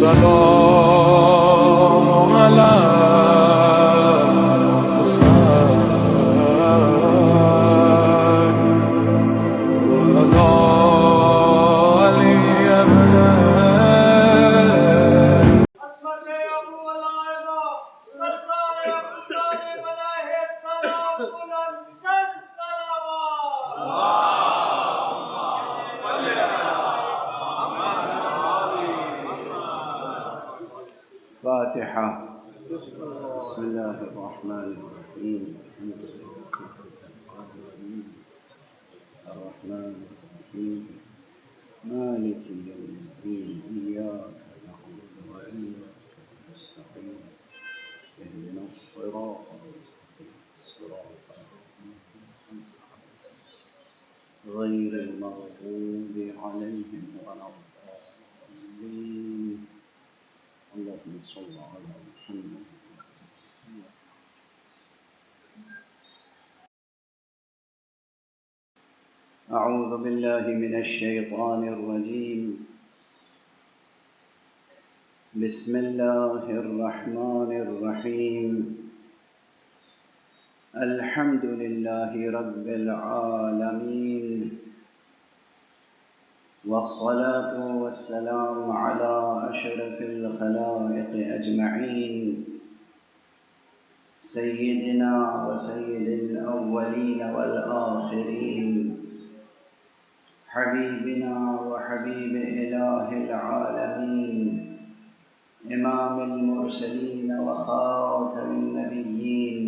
السلام على فاتحة. بسم الله الرحمن الرحيم. الرحمن الرحيم مالك يوم الدين إياك نعبد وإياك نستعين اهدنا الصراط المستقيم صراط غير المغضوب عليهم ولا الضالين. اللهم صل على محمد. أعوذ بالله من الشيطان الرجيم. بسم الله الرحمن الرحيم. الحمد لله رب العالمين، والصلاة والسلام على أشرف الخلائق أجمعين، سيدنا وسيد الأولين والآخرين، حبيبنا وحبيب إله العالمين، إمام المرسلين وخاتم النبيين،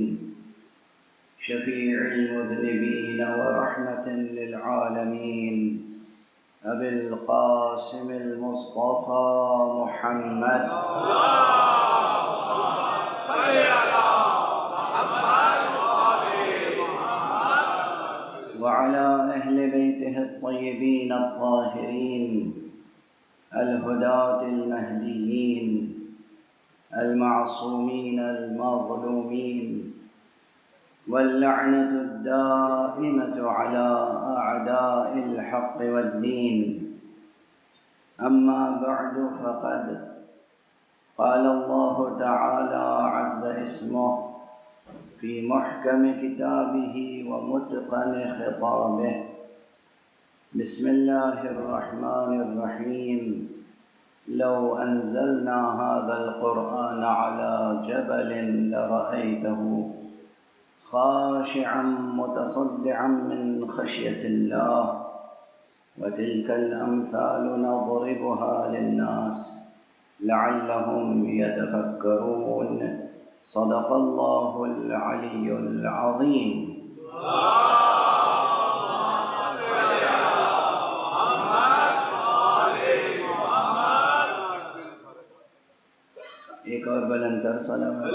شفيع المذنبين ورحمة للعالمين، أبي القاسم المصطفى محمد. وعلى أهل بيته الطيبين الطاهرين الهداة المهديين المعصومين المظلومين، واللعنة الدائمة على أعداء الحق والدين. أما بعد، فقد قال الله تعالى عز اسمه في محكم كتابه ومتقن خطابه. بسم الله الرحمن الرحيم. لو أنزلنا هذا القرآن على جبل لرأيته خاشعا متصدعا من خشية الله، وتلك الأمثال نضربها للناس لعلهم يتفكرون. صدق الله العلي العظيم. ایک اور بلند تر صلوات.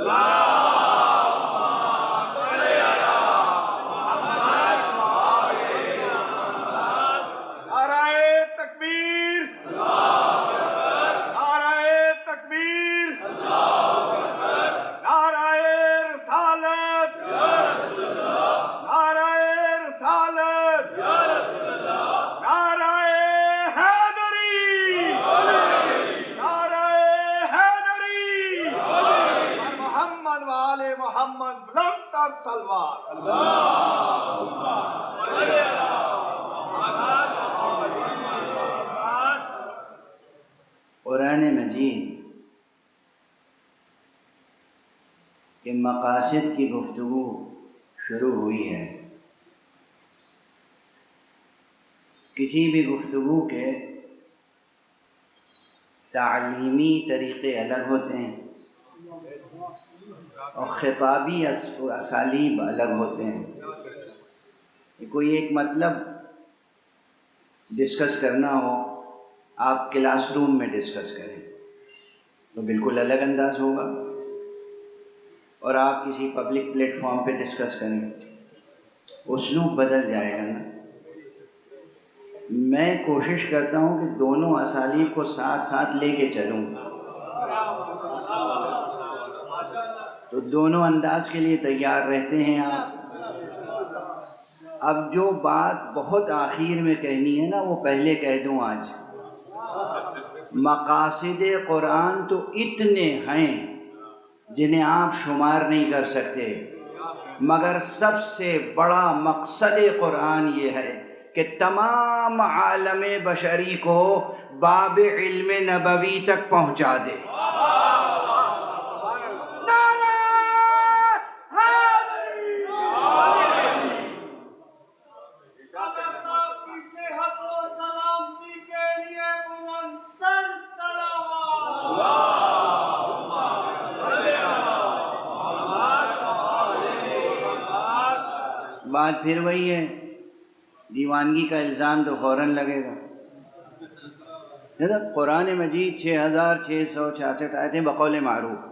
قرآن مجید کے مقاصد کی گفتگو شروع ہوئی ہے. کسی بھی گفتگو کے تعلیمی طریقے الگ ہوتے ہیں اور خطابی اسالیب الگ ہوتے ہیں. کوئی ایک مطلب ڈسکس کرنا ہو، آپ کلاس روم میں ڈسکس کریں تو بالکل الگ انداز ہوگا، اور آپ کسی پبلک پلیٹ فارم پہ ڈسکس کریں اسلوب بدل جائے گا نا. میں کوشش کرتا ہوں کہ دونوں اسالیب کو ساتھ ساتھ لے کے چلوں، تو دونوں انداز کے لیے تیار رہتے ہیں آپ. اب جو بات بہت آخر میں کہنی ہے نا وہ پہلے کہہ دوں آج، مقاصد قرآن تو اتنے ہیں جنہیں آپ شمار نہیں کر سکتے، مگر سب سے بڑا مقصد قرآن یہ ہے کہ تمام عالم بشری کو باب علم نبوی تک پہنچا دے۔ بات پھر وہی ہے، دیوانگی کا الزام تو فوراً لگے گا۔ قرآن مجید 6666 آیتیں بقول معروف،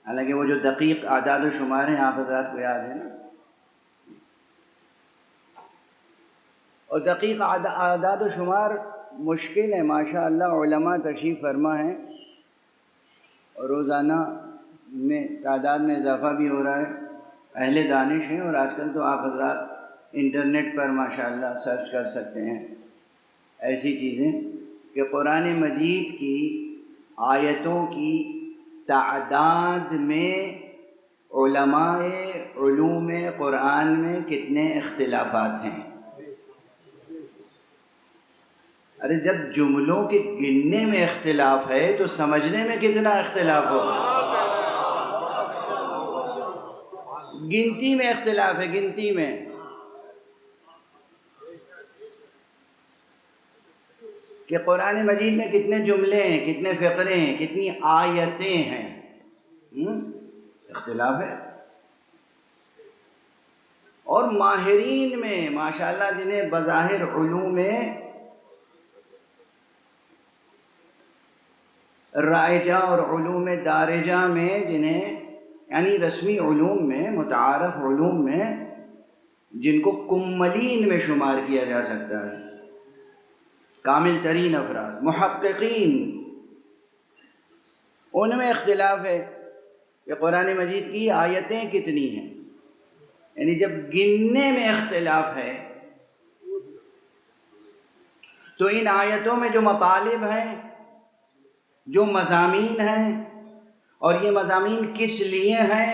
حالانکہ وہ جو دقیق اعداد و شمار ہیں آپ حضرات کو یاد ہے نا، اور دقیق اعداد و شمار مشکل ہے، ماشاءاللہ علماء تشریف فرما ہیں اور روزانہ میں تعداد میں اضافہ بھی ہو رہا ہے، اہل دانش ہیں، اور آج کل تو آپ حضرات انٹرنیٹ پر ماشاءاللہ سرچ کر سکتے ہیں ایسی چیزیں کہ قرآن مجید کی آیتوں کی تعداد میں علماء علوم قرآن میں کتنے اختلافات ہیں۔ ارے جب جملوں کے گننے میں اختلاف ہے تو سمجھنے میں کتنا اختلاف ہوگا۔ گنتی میں اختلاف ہے، گنتی میں۔ کہ قرآن مجید میں کتنے جملے ہیں، کتنے فقرے ہیں، کتنی آیتیں ہیں، اختلاف ہے۔ اور ماہرین میں ماشاءاللہ جنہیں بظاہر علوم رائجہ اور علوم دارجہ میں، جنہیں یعنی رسمی علوم میں، متعارف علوم میں، جن کو کملین میں شمار کیا جا سکتا ہے، کامل ترین افراد، محققین، ان میں اختلاف ہے کہ قرآن مجید کی آیتیں کتنی ہیں۔ یعنی جب گننے میں اختلاف ہے تو ان آیتوں میں جو مطالب ہیں، جو مضامین ہیں، اور یہ مضامین کس لیے ہیں،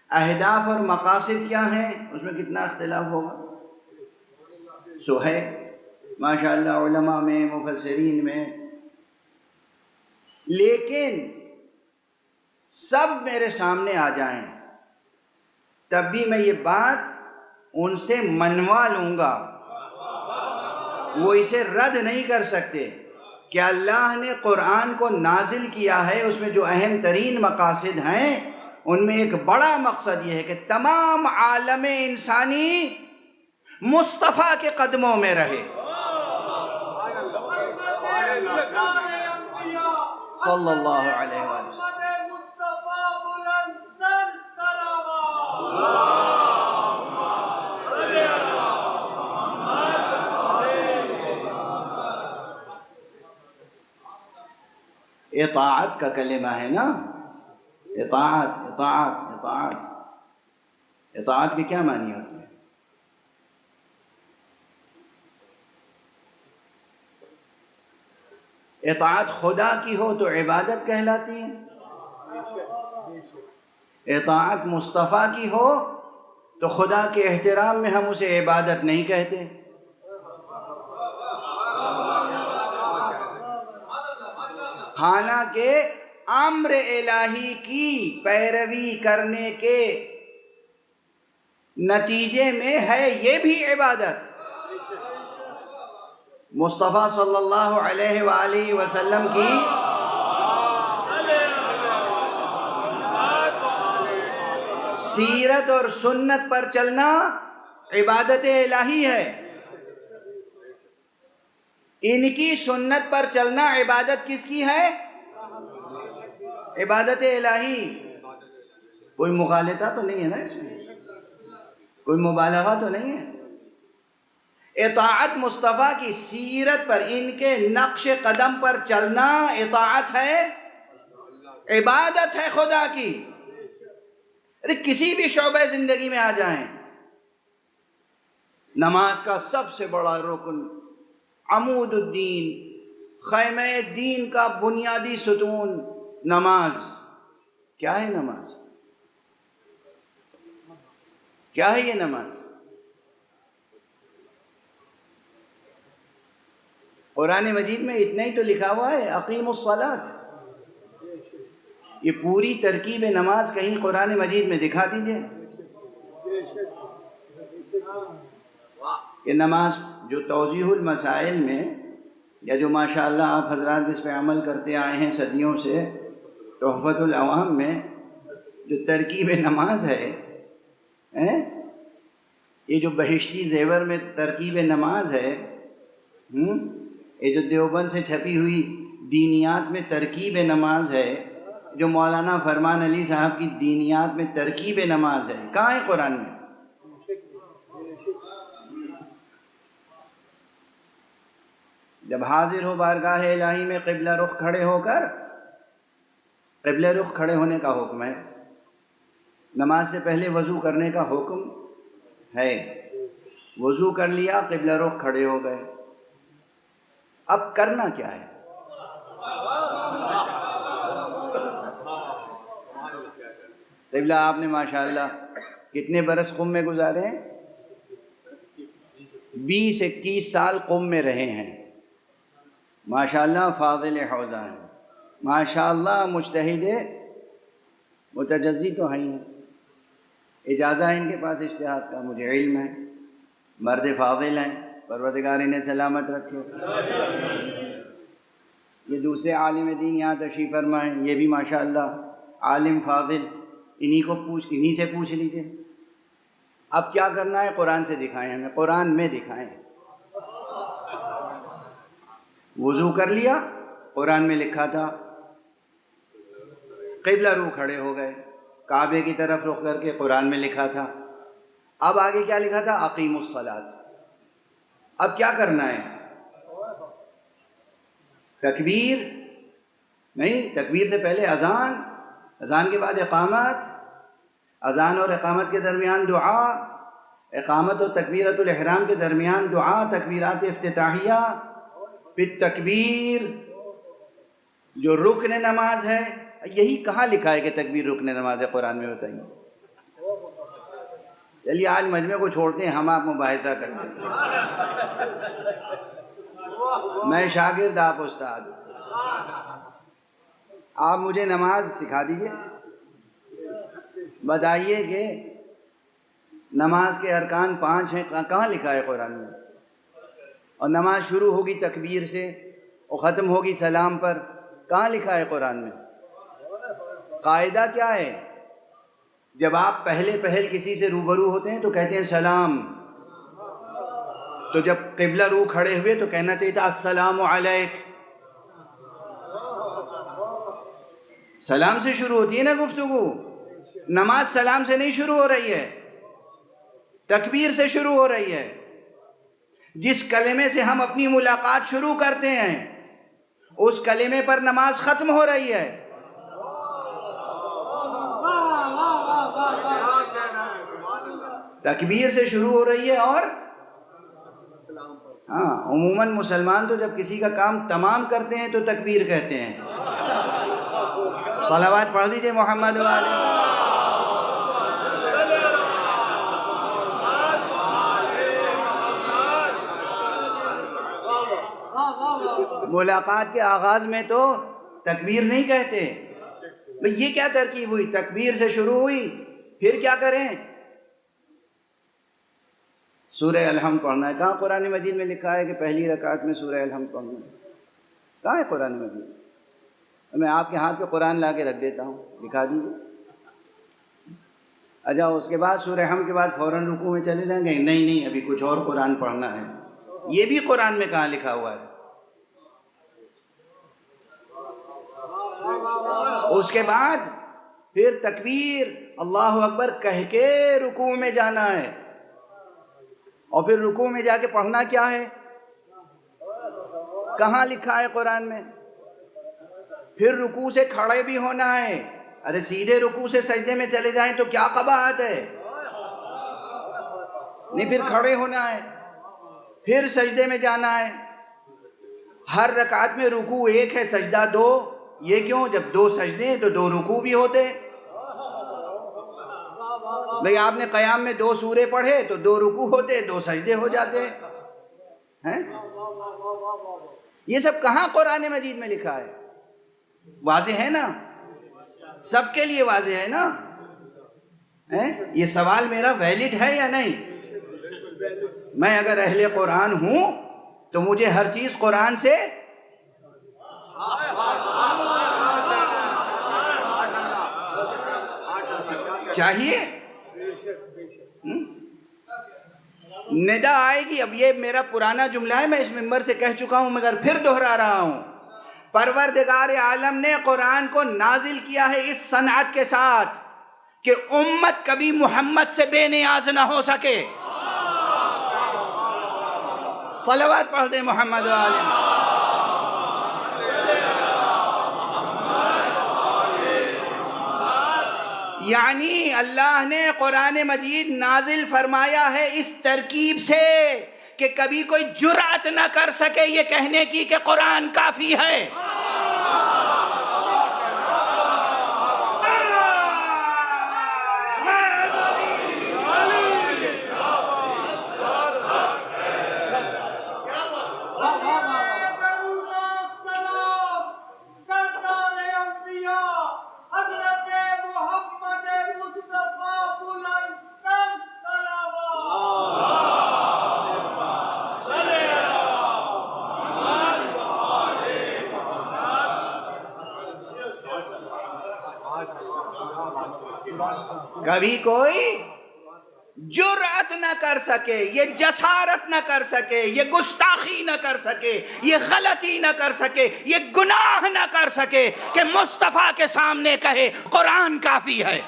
اہداف اور مقاصد کیا ہیں، اس میں کتنا اختلاف ہوگا۔ سو ہے ماشاءاللہ علماء میں، مفسرین میں، لیکن سب میرے سامنے آ جائیں تب بھی میں یہ بات ان سے منوا لوں گا، وہ اسے رد نہیں کر سکتے کہ اللہ نے قرآن کو نازل کیا ہے، اس میں جو اہم ترین مقاصد ہیں ان میں ایک بڑا مقصد یہ ہے کہ تمام عالم انسانی مصطفیٰ کے قدموں میں رہے صلی اللہ علیہ وسلم۔ اطاعت کا کلمہ ہے نا، اطاعت اطاعت اطاعت اطاعت کے کیا معنی ہوتے ہیں؟ اطاعت خدا کی ہو تو عبادت کہلاتی ہے، اطاعت مصطفیٰ کی ہو تو خدا کے احترام میں ہم اسے عبادت نہیں کہتے۔ حالانکہ امر الہی کی پیروی کرنے کے نتیجے میں ہے یہ بھی عبادت۔ مصطفیٰ صلی اللہ علیہ وآلہ وسلم کی سیرت اور سنت پر چلنا عبادت الہی ہے، ان کی سنت پر چلنا عبادت کس کی ہے؟ عبادت الہی۔ کوئی مغالطہ تو نہیں ہے نا اس میں، کوئی مبالغہ تو نہیں ہے۔ اطاعت مصطفیٰ کی سیرت پر، ان کے نقش قدم پر چلنا اطاعت ہے، عبادت ہے خدا کی۔ کسی بھی شعبہ زندگی میں آ جائیں، نماز کا سب سے بڑا رکن، عمود الدین، خیمہ دین کا بنیادی ستون نماز. کیا ہے نماز؟ کیا ہے یہ نماز؟ قرآن مجید میں اتنا ہی تو لکھا ہوا ہے، اقیموا الصلاۃ. یہ پوری ترکیب نماز کہیں قرآن مجید میں دکھا دیجئے کہ نماز جو توضیح المسائل میں، یا جو ماشاءاللہ آپ حضرات جس پہ عمل کرتے آئے ہیں صدیوں سے، تحفۃ العوام میں جو ترکیب نماز ہے، یہ جو بہشتی زیور میں ترکیب نماز ہے، یہ جو دیوبند سے چھپی ہوئی دینیات میں ترکیب نماز ہے، جو مولانا فرمان علی صاحب کی دینیات میں ترکیب نماز ہے، کہاں ہے قرآن میں؟ جب حاضر ہو بارگاہ الہی میں قبلہ رخ کھڑے ہو کر، قبلہ رخ کھڑے ہونے کا حکم ہے، نماز سے پہلے وضو کرنے کا حکم ہے. وضو کر لیا، قبلہ رخ کھڑے ہو گئے. اب کرنا کیا ہے؟ قبلہ آپ نے ماشاءاللہ کتنے برس قم میں گزارے ہیں؟ 20-21 سال قم میں رہے ہیں. ماشاءاللہ فاضل حوزہ ہیں، ماشاءاللہ مجتہد متجزی تو ہیں، اجازہ ہے ان کے پاس اجتہاد کا، مجھے علم ہے، مرد فاضل ہیں، پروردگار انہیں سلامت رکھے. یہ دوسرے عالم دین یہاں تشریف فرمائیں، یہ بھی ماشاءاللہ عالم فاضل، انہی سے پوچھ لیجئے. اب کیا کرنا ہے؟ قرآن سے دکھائیں، ہمیں قرآن میں دکھائیں. وضو کر لیا، قرآن میں لکھا تھا قبلہ رو کھڑے ہو گئے، کعبے کی طرف رخ کر کے، قرآن میں لکھا تھا. اب آگے کیا لکھا تھا؟ اقیموا الصلاۃ. اب کیا کرنا ہے؟ تکبیر نہیں، تکبیر سے پہلے اذان، اذان کے بعد اقامت، اذان اور اقامت کے درمیان دعا، اقامت اور تکبیرۃ الاحرام کے درمیان دعا، تکبیرات افتتاحیہ، پھر تکبیر جو رکن نماز ہے. یہی کہاں لکھا ہے کہ تکبیر رکن نماز ہے قرآن میں؟ بتائیے. چلیے آج مجمع کو چھوڑتے ہیں، ہم آپ مباحثہ کر لیتے ہیں. میں شاگرد، آپ استاد، آپ مجھے نماز سکھا دیجئے. بتائیے کہ نماز کے ارکان 5 ہیں، کہاں لکھا ہے قرآن میں؟ اور نماز شروع ہوگی تکبیر سے اور ختم ہوگی سلام پر، کہاں لکھا ہے قرآن میں؟ قاعدہ کیا ہے؟ جب آپ پہل کسی سے روبرو ہوتے ہیں تو کہتے ہیں سلام، تو جب قبلہ رو کھڑے ہوئے تو کہنا چاہیے تھا السلام علیک. سلام سے شروع ہوتی ہے نا گفتگو. نماز سلام سے نہیں شروع ہو رہی ہے، تکبیر سے شروع ہو رہی ہے. جس کلمے سے ہم اپنی ملاقات شروع کرتے ہیں اس کلمے پر نماز ختم ہو رہی ہے. تکبیر سے شروع ہو رہی ہے. اور ہاں، عموماً مسلمان تو جب کسی کا کام تمام کرتے ہیں تو تکبیر کہتے ہیں. صلوات پڑھ دیجئے محمد والے. ملاقات کے آغاز میں تو تکبیر نہیں کہتے. بھئی یہ کیا ترکیب ہوئی؟ تکبیر سے شروع ہوئی، پھر کیا کریں؟ سورہ الحمد پڑھنا ہے. کہاں قرآن مجید میں لکھا ہے کہ پہلی رکعت میں سورہ الحمد پڑھنا ہے؟ کہاں ہے قرآن مجید؟ میں آپ کے ہاتھ پہ قرآن لا کے رکھ دیتا ہوں، دکھا دیجیے. اچھا، اس کے بعد سورہ الحمد کے بعد فوراً رکوع میں چلے جائیں گے؟ نہیں، ابھی کچھ اور قرآن پڑھنا ہے. یہ بھی قرآن میں کہاں لکھا ہوا ہے؟ اس کے بعد پھر تکبیر اللہ اکبر کہہ کے رکوع میں جانا ہے. اور پھر رکوع میں جا کے پڑھنا کیا ہے؟ کہاں لکھا ہے قرآن میں؟ پھر رکوع سے کھڑے بھی ہونا ہے. ارے سیدھے رکوع سے سجدے میں چلے جائیں تو کیا قباحت ہے؟ نہیں، پھر کھڑے ہونا ہے، پھر سجدے میں جانا ہے. ہر رکعت میں رکوع ایک ہے، سجدہ دو، یہ کیوں؟ جب دو سجدے ہیں تو دو رکوع بھی ہوتے۔ بھئی آپ نے قیام میں 2 سورے پڑھے تو 2 رکوع ہوتے، 2 سجدے ہو جاتے ہیں۔ یہ سب کہاں قرآن مجید میں لکھا ہے؟ واضح ہے نا، سب کے لیے واضح ہے نا۔ یہ سوال میرا ویلڈ ہے یا نہیں؟ میں اگر اہل قرآن ہوں تو مجھے ہر چیز قرآن سے چاہیے۔ ندا آئے گی، اب یہ میرا پرانا جملہ ہے، میں اس منبر سے کہہ چکا ہوں مگر پھر دہرا رہا ہوں، پروردگار عالم نے قرآن کو نازل کیا ہے اس صنعت کے ساتھ کہ امت کبھی محمد سے بے نیاز نہ ہو سکے۔ صلوات پڑھ دیں محمد عالم۔ یعنی اللہ نے قرآن مجید نازل فرمایا ہے اس ترکیب سے کہ کبھی کوئی جرأت نہ کر سکے یہ کہنے کی کہ قرآن کافی ہے۔ کبھی کوئی جرأت نہ کر سکے، یہ جسارت نہ کر سکے، یہ گستاخی نہ کر سکے، یہ غلطی نہ کر سکے، یہ گناہ نہ کر سکے کہ مصطفیٰ کے سامنے کہے قرآن کافی ہے۔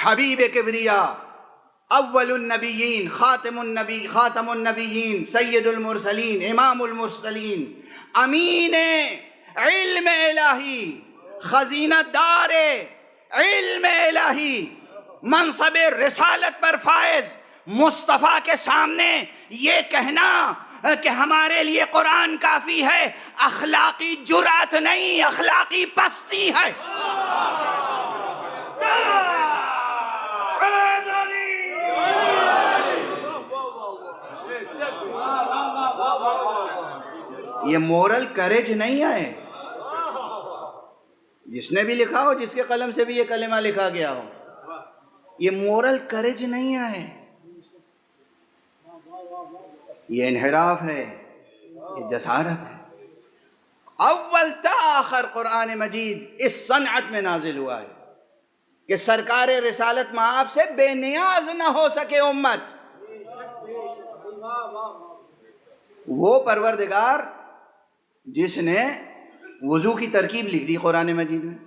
حبیب کبریا، اول النبیین، خاتم النبیین، سید المرسلین، امام المرسلین، امین علم الہی، خزینہ دار علم الہی، منصب رسالت پر فائز مصطفیٰ کے سامنے یہ کہنا کہ ہمارے لیے قرآن کافی ہے، اخلاقی جرأت نہیں، اخلاقی پستی ہے۔ یہ مورل کریج نہیں ہے۔ جس نے بھی لکھا ہو، جس کے قلم سے بھی یہ کلمہ لکھا گیا ہو، یہ مورل کریج نہیں ہے، یہ انحراف ہے، یہ جسارت ہے۔ اول تا آخر قرآن مجید اس صنعت میں نازل ہوا ہے کہ سرکار رسالت مآب سے بے نیاز نہ ہو سکے امت۔ وہ پروردگار جس نے وضو کی ترکیب لکھ دی قرآن مجید میں،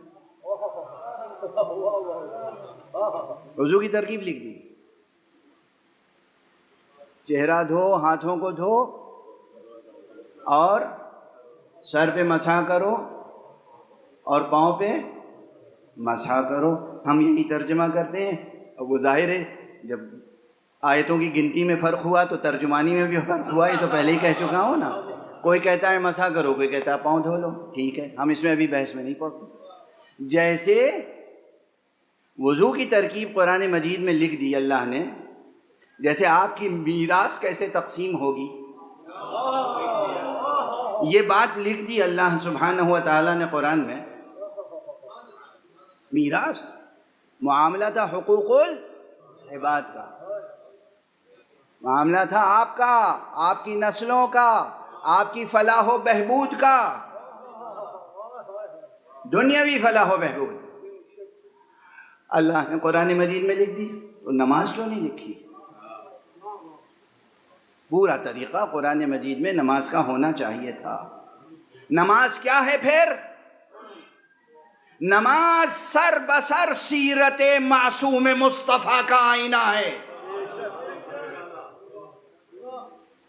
وضو کی ترکیب لکھ دی، چہرہ دھو، ہاتھوں کو دھو اور سر پہ مسح کرو اور پاؤں پہ مسح کرو۔ ہم یہی ترجمہ کرتے ہیں، اور وہ ظاہر ہے جب آیتوں کی گنتی میں فرق ہوا تو ترجمانی میں بھی فرق ہوا، یہ تو پہلے ہی کہہ چکا ہوں نا۔ کوئی کہتا ہے مسح کرو، کوئی کہتا ہے پاؤں دھو لو، ٹھیک ہے، ہم اس میں ابھی بحث میں نہیں پڑتے۔ جیسے وضو کی ترکیب قرآن مجید میں لکھ دی اللہ نے، جیسے آپ کی میراث کیسے تقسیم ہوگی یہ بات لکھ دی اللہ سبحانہ و تعالیٰ نے قرآن میں۔ میراث معاملہ تھا حقوق العباد کا، معاملہ تھا آپ کا، آپ کی نسلوں کا، آپ کی فلاح و بہبود کا، دنیاوی فلاح و بہبود۔ اللہ نے قرآن مجید میں لکھ دی، تو نماز کیوں نہیں لکھی؟ پورا طریقہ قرآن مجید میں نماز کا ہونا چاہیے تھا۔ نماز کیا ہے پھر؟ نماز سر بسر سیرت معصوم مصطفیٰ کا آئینہ ہے.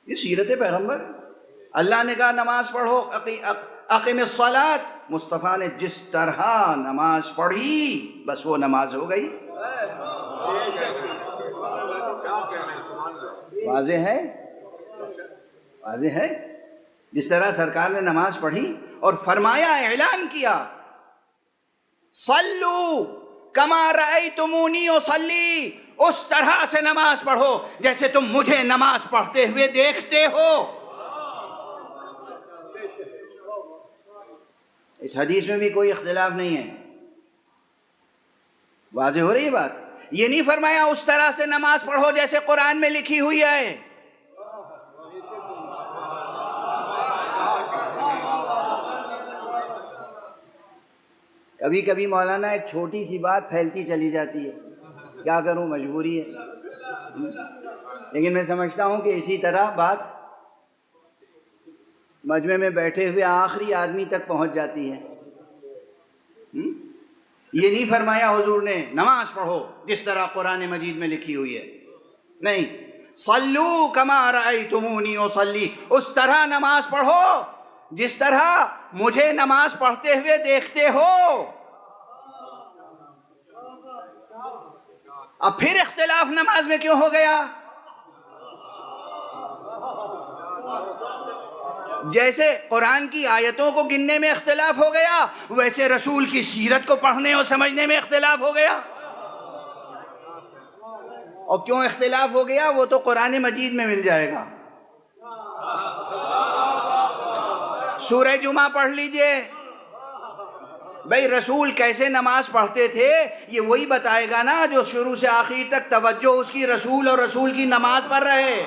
یہ سیرت پیغمبر. اللہ نے کہا نماز پڑھو، اقیم الصلاۃ. مصطفیٰ نے جس طرح نماز پڑھی بس وہ نماز ہو گئی. واضح ہے، واضح ہے. جس طرح سرکار نے نماز پڑھی اور فرمایا، اعلان کیا، صلو کما رأیتمونی اصلی، اس طرح سے نماز پڑھو جیسے تم مجھے نماز پڑھتے ہوئے دیکھتے ہو. اس حدیث میں بھی کوئی اختلاف نہیں ہے. واضح ہو رہی ہے بات. یہ نہیں فرمایا اس طرح سے نماز پڑھو جیسے قرآن میں لکھی ہوئی ہے. کبھی کبھی مولانا ایک چھوٹی سی بات پھیلتی چلی جاتی ہے، کیا کروں، مجبوری ہے. لیکن میں سمجھتا ہوں کہ اسی طرح بات مجمع میں بیٹھے ہوئے آخری آدمی تک پہنچ جاتی ہے. یہ نہیں فرمایا حضور نے نماز پڑھو جس طرح قرآن مجید میں لکھی ہوئی ہے، نہیں. صلو کما رأیتمونی اصلی، اس طرح نماز پڑھو جس طرح مجھے نماز پڑھتے ہوئے دیکھتے ہو. اب پھر اختلاف نماز میں کیوں ہو گیا؟ جیسے قرآن کی آیتوں کو گننے میں اختلاف ہو گیا، ویسے رسول کی سیرت کو پڑھنے اور سمجھنے میں اختلاف ہو گیا. اور کیوں اختلاف ہو گیا وہ تو قرآن مجید میں مل جائے گا. سورہ جمعہ پڑھ لیجئے. بھئی رسول کیسے نماز پڑھتے تھے یہ وہی بتائے گا نا جو شروع سے آخر تک توجہ اس کی رسول اور رسول کی نماز پر رہے.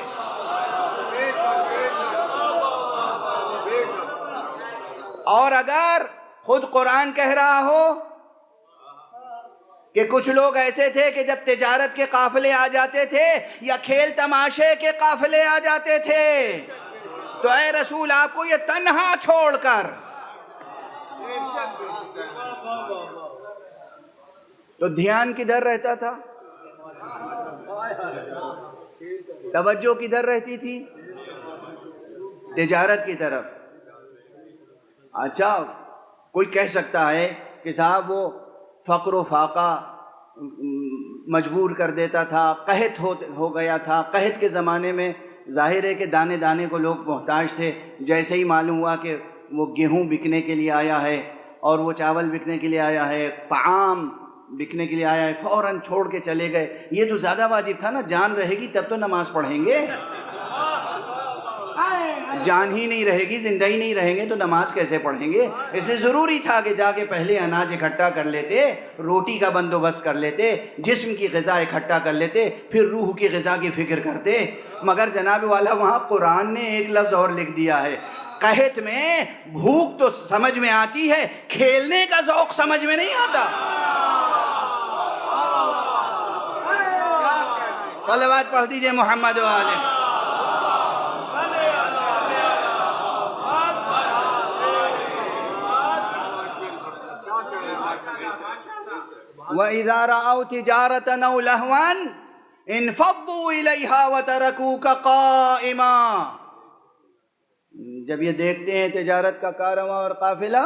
اور اگر خود قرآن کہہ رہا ہو کہ کچھ لوگ ایسے تھے کہ جب تجارت کے قافلے آ جاتے تھے یا کھیل تماشے کے قافلے آ جاتے تھے تو اے رسول آپ کو یہ تنہا چھوڑ کر، تو دھیان کدھر رہتا تھا؟ توجہ کدھر رہتی تھی؟ تجارت کی طرف. اچھا کوئی کہہ سکتا ہے کہ صاحب وہ فقر و فاقہ مجبور کر دیتا تھا، قحط ہو گیا تھا. قحط کے زمانے میں ظاہر ہے کہ دانے دانے کو لوگ محتاج تھے. جیسے ہی معلوم ہوا کہ وہ گیہوں بکنے کے لیے آیا ہے اور وہ چاول بکنے کے لیے آیا ہے، طعام بکنے کے لیے آیا ہے، فوراً چھوڑ کے چلے گئے. یہ تو زیادہ واجب تھا نا، جان رہے گی تب تو نماز پڑھیں گے. جان ہی نہیں رہے گی، زندہ ہی نہیں رہیں گے تو نماز کیسے پڑھیں گے؟ اس لیے ضروری تھا کہ جا کے پہلے اناج اکٹھا کر لیتے، روٹی کا بندوبست کر لیتے، جسم کی غذا اکٹھا کر لیتے، پھر روح کی غذا کی فکر کرتے. مگر جناب والا وہاں قرآن نے ایک لفظ اور لکھ دیا ہے. قحط میں بھوک تو سمجھ میں آتی ہے، کھیلنے کا ذوق سمجھ میں نہیں آتا. صلوات پڑھ دیجئے محمد و آلہ. وَإِذَا رَأَوْا تِجَارَةً أَوْ لَهْوًا انفضوا إِلَيْهَا وَتَرَكُوكَ قَائِمًا. جب یہ دیکھتے ہیں تجارت کا کارواں اور قافلہ،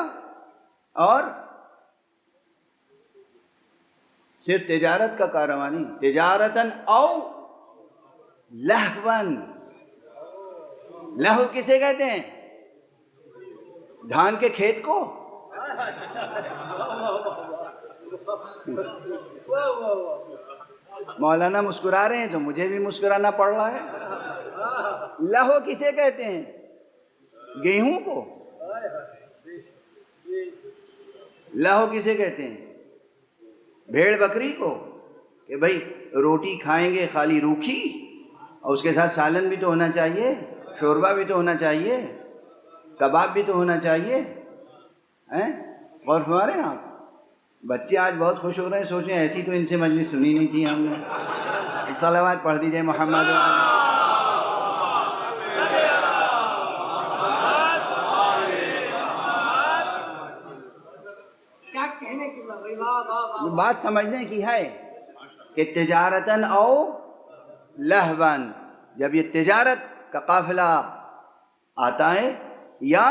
اور صرف تجارت کا کارواں نہیں، تجارتاً او لہون. لہو کسے کہتے ہیں؟ دھان کے کھیت کو. مولانا مسکرا رہے ہیں تو مجھے بھی مسکرانا پڑ رہا ہے. لہو کسے کہتے ہیں؟ گیہوں کو. لہو کسے کہتے ہیں؟ بھیڑ بکری کو. کہ بھائی روٹی کھائیں گے خالی روکھی اور اس کے ساتھ سالن بھی تو ہونا چاہیے، شوربہ بھی تو ہونا چاہیے، کباب بھی تو ہونا چاہیے. غور فرما رہے ہیں آپ؟ بچے آج بہت خوش ہو رہے ہیں، سوچیں ایسی تو ان سے مجلس سنی نہیں تھی ہم نے. ایک صلوات پڑھ دیجئے محمد. کیا کہنے بات سمجھنے کی ہے کہ تجارتاً او لہون، جب یہ تجارت کا قافلہ آتا ہے یا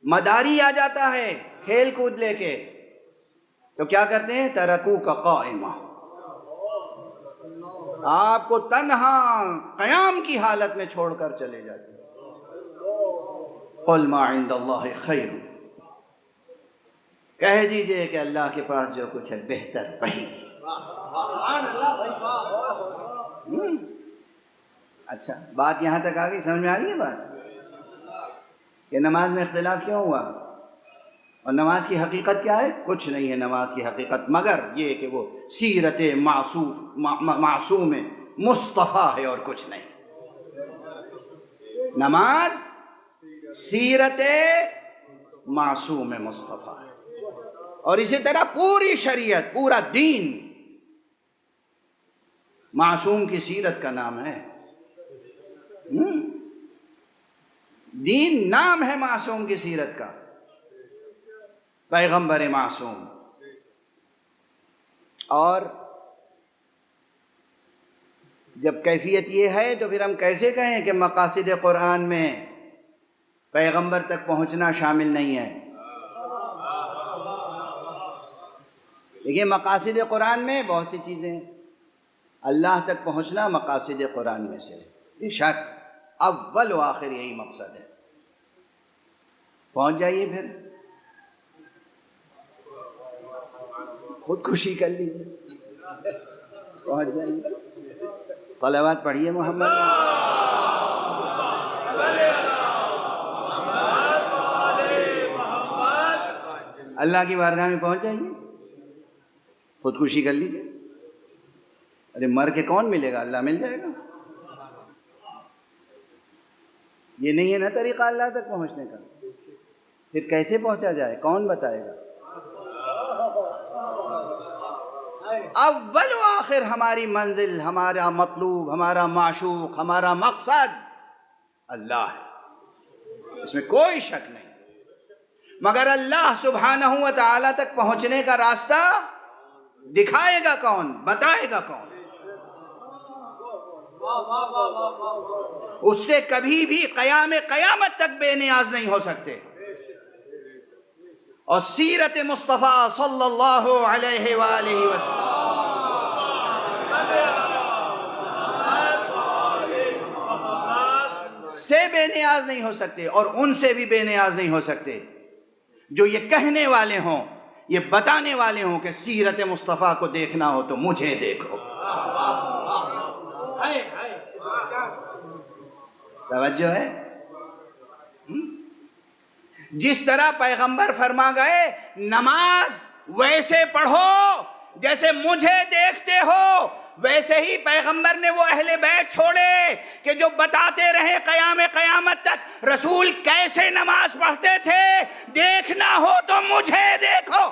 مداری آ جاتا ہے کھیل کود لے کے، تو کیا کرتے ہیں؟ ترکو کا قائمہ، آپ کو تنہا قیام کی حالت میں چھوڑ کر چلے جاتے ہیں۔ قل ما عند اللہ خیر، کہہ دیجئے کہ اللہ کے پاس جو کچھ ہے بہتر وہی۔ اچھا، بات یہاں تک آ گئی، سمجھ میں آ رہی ہے بات کہ نماز میں اختلاف کیوں ہوا؟ اور نماز کی حقیقت کیا ہے؟ کچھ نہیں ہے نماز کی حقیقت مگر یہ کہ وہ سیرت معصوم مصطفیٰ ہے اور کچھ نہیں۔ نماز سیرت معصوم مصطفیٰ ہے، اور اسی طرح پوری شریعت، پورا دین معصوم کی سیرت کا نام ہے۔ دین نام ہے معصوم کی سیرت کا، پیغمبر معصوم۔ اور جب کیفیت یہ ہے تو پھر ہم کیسے کہیں کہ مقاصد قرآن میں پیغمبر تک پہنچنا شامل نہیں ہے؟ دیکھیے، مقاصد قرآن میں بہت سی چیزیں ہیں، اللہ تک پہنچنا مقاصد قرآن میں سے ہے، بے شک اول و آخر یہی مقصد ہے۔ پہنچ جائیے، پھر خودکشی کر لیجیے، پہنچ جائیے۔ صلوات پڑھیے محمد۔ اللہ کی بارگاہ میں پہنچ جائیے، خودکشی کر لیجیے۔ ارے مر کے کون ملے گا؟ اللہ مل جائے گا۔ یہ نہیں ہے نا طریقہ اللہ تک پہنچنے کا، پھر کیسے پہنچا جائے؟ کون بتائے گا؟ اول و آخر ہماری منزل، ہمارا مطلوب، ہمارا معشوق، ہمارا مقصد اللہ ہے، اس میں کوئی شک نہیں۔ مگر اللہ سبحانہ و تعالی تک پہنچنے کا راستہ دکھائے گا کون؟ بتائے گا کون؟ اس سے کبھی بھی قیامت تک بے نیاز نہیں ہو سکتے۔ اور سیرت مصطفیٰ صلی اللہ علیہ وآلہ وسلم سے بے نیاز نہیں ہو سکتے، اور ان سے بھی بے نیاز نہیں ہو سکتے جو یہ کہنے والے ہوں، یہ بتانے والے ہوں کہ سیرت مصطفیٰ کو دیکھنا ہو تو مجھے دیکھو۔ توجہ ہے؟ جس طرح پیغمبر فرما گئے نماز ویسے پڑھو جیسے مجھے دیکھتے ہو، ویسے ہی پیغمبر نے وہ اہل بیت چھوڑے کہ جو بتاتے رہے قیامت تک رسول کیسے نماز پڑھتے تھے۔ دیکھنا ہو تو مجھے دیکھو۔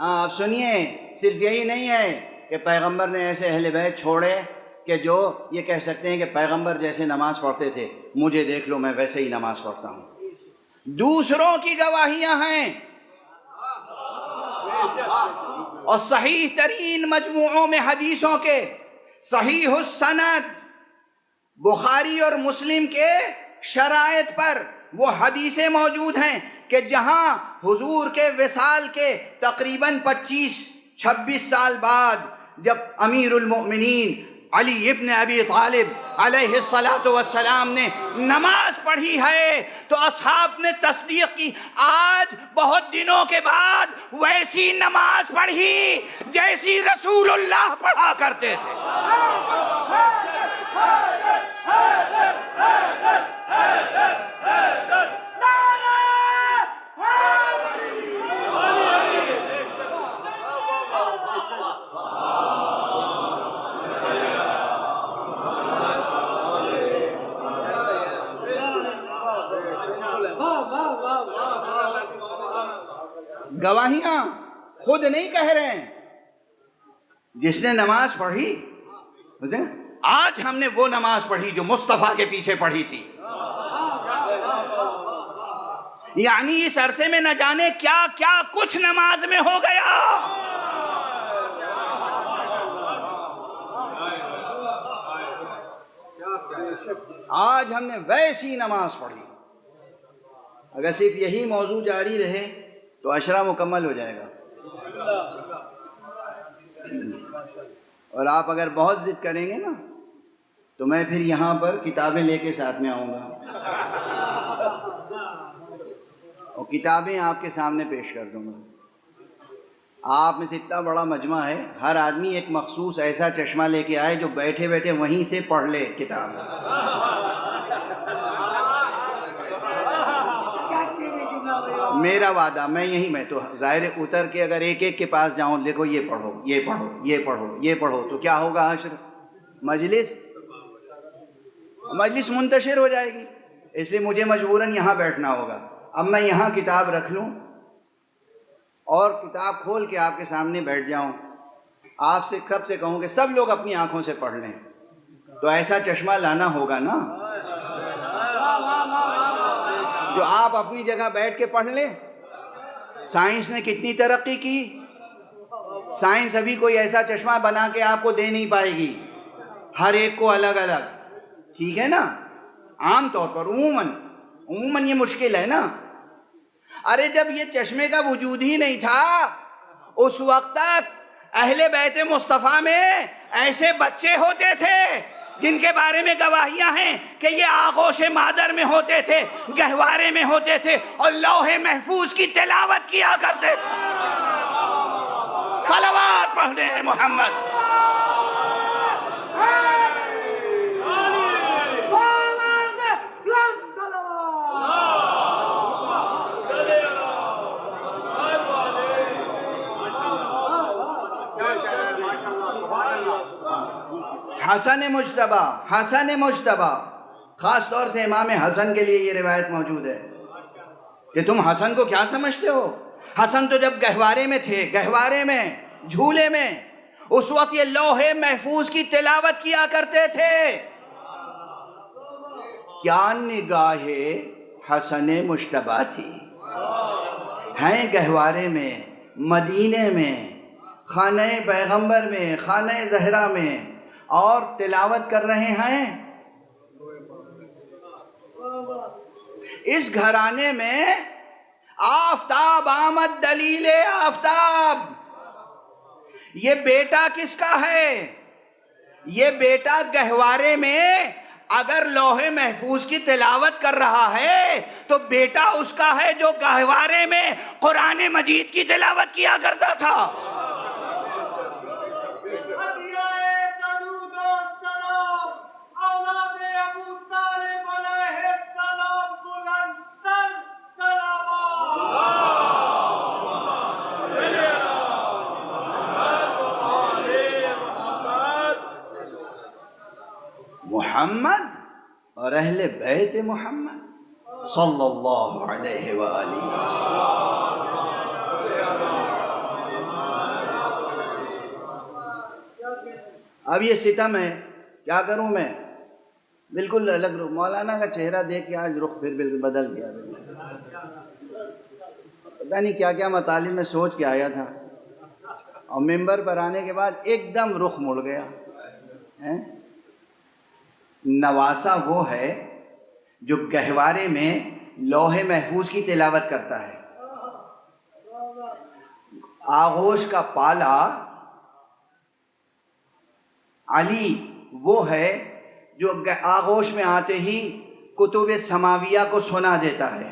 آپ سنیے، صرف یہی نہیں ہے کہ پیغمبر نے ایسے اہل بیت چھوڑے کہ جو یہ کہہ سکتے ہیں کہ پیغمبر جیسے نماز پڑھتے تھے مجھے دیکھ لو، میں ویسے ہی نماز پڑھتا ہوں۔ دوسروں کی گواہیاں ہیں، اور صحیح ترین مجموعوں میں حدیثوں کے صحیح السند بخاری اور مسلم کے شرائط پر وہ حدیثیں موجود ہیں کہ جہاں حضور کے وصال کے تقریباً 25-26 سال بعد جب امیر المؤمنین علی ابن ابی طالب علیہ السلام نے نماز پڑھی ہے تو اصحاب نے تصدیق کی، آج بہت دنوں کے بعد ویسی نماز پڑھی جیسی رسول اللہ پڑھا کرتے تھے۔ گواہیاں خود نہیں کہہ رہے ہیں، جس نے نماز پڑھی آج ہم نے وہ نماز پڑھی جو مصطفیٰ کے پیچھے پڑھی تھی، یعنی اس عرصے میں نہ جانے کیا کیا کچھ نماز میں ہو گیا۔ آج ہم نے ویسی نماز پڑھی۔ اگر صرف یہی موضوع جاری رہے تو عشرہ مکمل ہو جائے گا، اور آپ اگر بہت ضد کریں گے نا تو میں پھر یہاں پر کتابیں لے کے ساتھ میں آؤں گا اور کتابیں آپ کے سامنے پیش کر دوں گا۔ آپ میں سے اتنا بڑا مجمع ہے، ہر آدمی ایک مخصوص ایسا چشمہ لے کے آئے جو بیٹھے بیٹھے وہیں سے پڑھ لے کتاب۔ میرا وعدہ، میں تو ظاہر اتر کے اگر ایک ایک کے پاس جاؤں، دیکھو یہ پڑھو، یہ پڑھو، یہ پڑھو، یہ پڑھو، تو کیا ہوگا حشر؟ مجلس منتشر ہو جائے گی، اس لیے مجھے مجبوراً یہاں بیٹھنا ہوگا۔ اب میں یہاں کتاب رکھ لوں اور کتاب کھول کے آپ کے سامنے بیٹھ جاؤں، آپ سے سب سے کہوں کہ سب لوگ اپنی آنکھوں سے پڑھ لیں، تو ایسا چشمہ لانا ہوگا نا جو آپ اپنی جگہ بیٹھ کے پڑھ لیں۔ سائنس نے کتنی ترقی کی، سائنس ابھی کوئی ایسا چشمہ بنا کے آپ کو دے نہیں پائے گی، ہر ایک کو الگ الگ، ٹھیک ہے نا؟ عام طور پر عموماً یہ مشکل ہے نا۔ ارے جب یہ چشمے کا وجود ہی نہیں تھا اس وقت تک اہل بیت مصطفیٰ میں ایسے بچے ہوتے تھے جن کے بارے میں گواہیاں ہیں کہ یہ آغوش مادر میں ہوتے تھے، گہوارے میں ہوتے تھے اور لوح محفوظ کی تلاوت کیا کرتے تھے۔ صلوات پڑھتے ہیں محمد۔ حسن مجتبی، خاص طور سے امام حسن کے لیے یہ روایت موجود ہے کہ تم حسن کو کیا سمجھتے ہو؟ حسن تو جب گہوارے میں تھے، گہوارے میں، جھولے میں، اس وقت یہ لوح محفوظ کی تلاوت کیا کرتے تھے۔ کیا نگاہ حسن مجتبی تھی، ہیں گہوارے میں، مدینے میں، خانہ پیغمبر میں، خانہ زہرا میں، اور تلاوت کر رہے ہیں۔ اس گھرانے میں آفتاب آمد، دلیل آفتاب۔ یہ بیٹا کس کا ہے؟ یہ بیٹا گہوارے میں اگر لوح محفوظ کی تلاوت کر رہا ہے تو بیٹا اس کا ہے جو گہوارے میں قرآن مجید کی تلاوت کیا کرتا تھا۔ محمد اور اہل بیت محمد صلی اللہ علیہ وآلہ وسلم۔ اب یہ ستم ہے، کیا کروں میں؟ بالکل الگ رخ، مولانا کا چہرہ دیکھ کے آج رخ پھر بالکل بدل گیا، پتہ نہیں کیا کیا مطالب میں سوچ کے آیا تھا، اور ممبر پر آنے کے بعد ایک دم رخ مڑ گیا۔ نواسا وہ ہے جو گہوارے میں لوح محفوظ کی تلاوت کرتا ہے۔ آغوش کا پالا علی وہ ہے جو آغوش میں آتے ہی کتب سماویہ کو سنا دیتا ہے،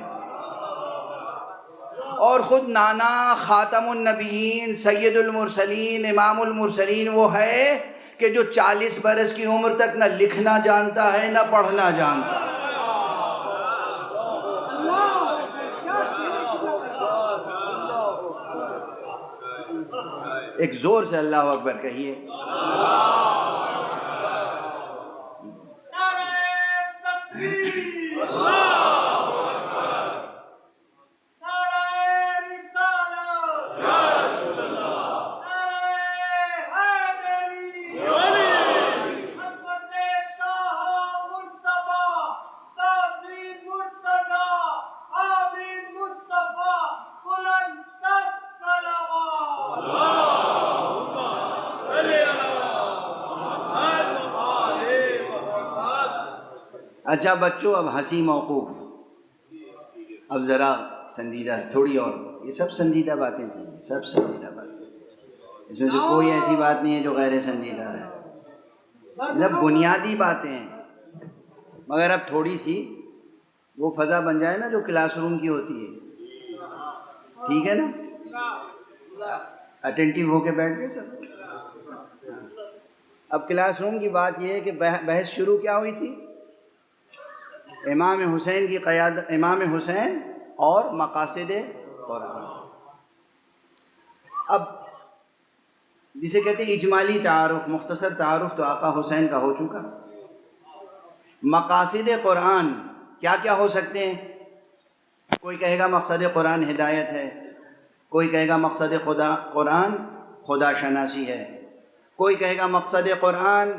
اور خود نانا خاتم النبیین سید المرسلین امام المرسلین وہ ہے کہ جو 40 برس کی عمر تک نہ لکھنا جانتا ہے نہ پڑھنا جانتا ہے۔ ایک زور سے اللہ اکبر کہیے۔ اچھا بچوں، اب ہنسی موقوف، اب ذرا سنجیدہ تھوڑی، اور یہ سب سنجیدہ باتیں تھیں، سب سنجیدہ باتیں، اس میں سے کوئی ایسی بات نہیں ہے جو غیر سنجیدہ ہے، مطلب بنیادی باتیں ہیں، مگر اب تھوڑی سی وہ فضا بن جائے نا جو کلاس روم کی ہوتی ہے، ٹھیک ہے نا، اٹینٹیو ہو کے بیٹھ گئے سب۔ اب کلاس روم کی بات یہ ہے کہ بحث شروع کیا ہوئی تھی؟ امام حسین کی قیادت، امام حسین اور مقاصد قرآن۔ اب جسے کہتے ہیں اجمالی تعارف، مختصر تعارف تو آقا حسین کا ہو چکا۔ مقاصد قرآن کیا کیا ہو سکتے ہیں؟ کوئی کہے گا مقصد قرآن ہدایت ہے، کوئی کہے گا مقصد قرآن خدا شناسی ہے، کوئی کہے گا مقصد قرآن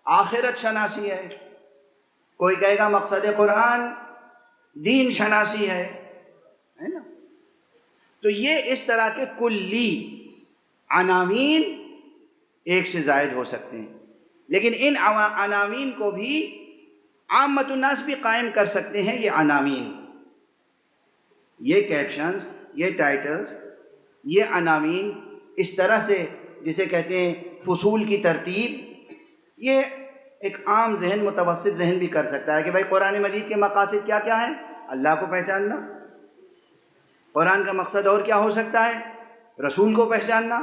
آخرت شناسی ہے، کوئی کہے گا مقصد قرآن دین شناسی ہے نا؟ تو یہ اس طرح کے کلی عناوین ایک سے زائد ہو سکتے ہیں، لیکن ان عناوین کو بھی عامت الناس بھی قائم کر سکتے ہیں۔ یہ عناوین، یہ کیپشنز، یہ ٹائٹلز، یہ عناوین اس طرح سے جسے کہتے ہیں فصول کی ترتیب، یہ ایک عام ذہن، متوسط ذہن بھی کر سکتا ہے کہ بھائی قرآن مجید کے مقاصد کیا کیا ہیں؟ اللہ کو پہچاننا۔ قرآن کا مقصد اور کیا ہو سکتا ہے؟ رسول کو پہچاننا۔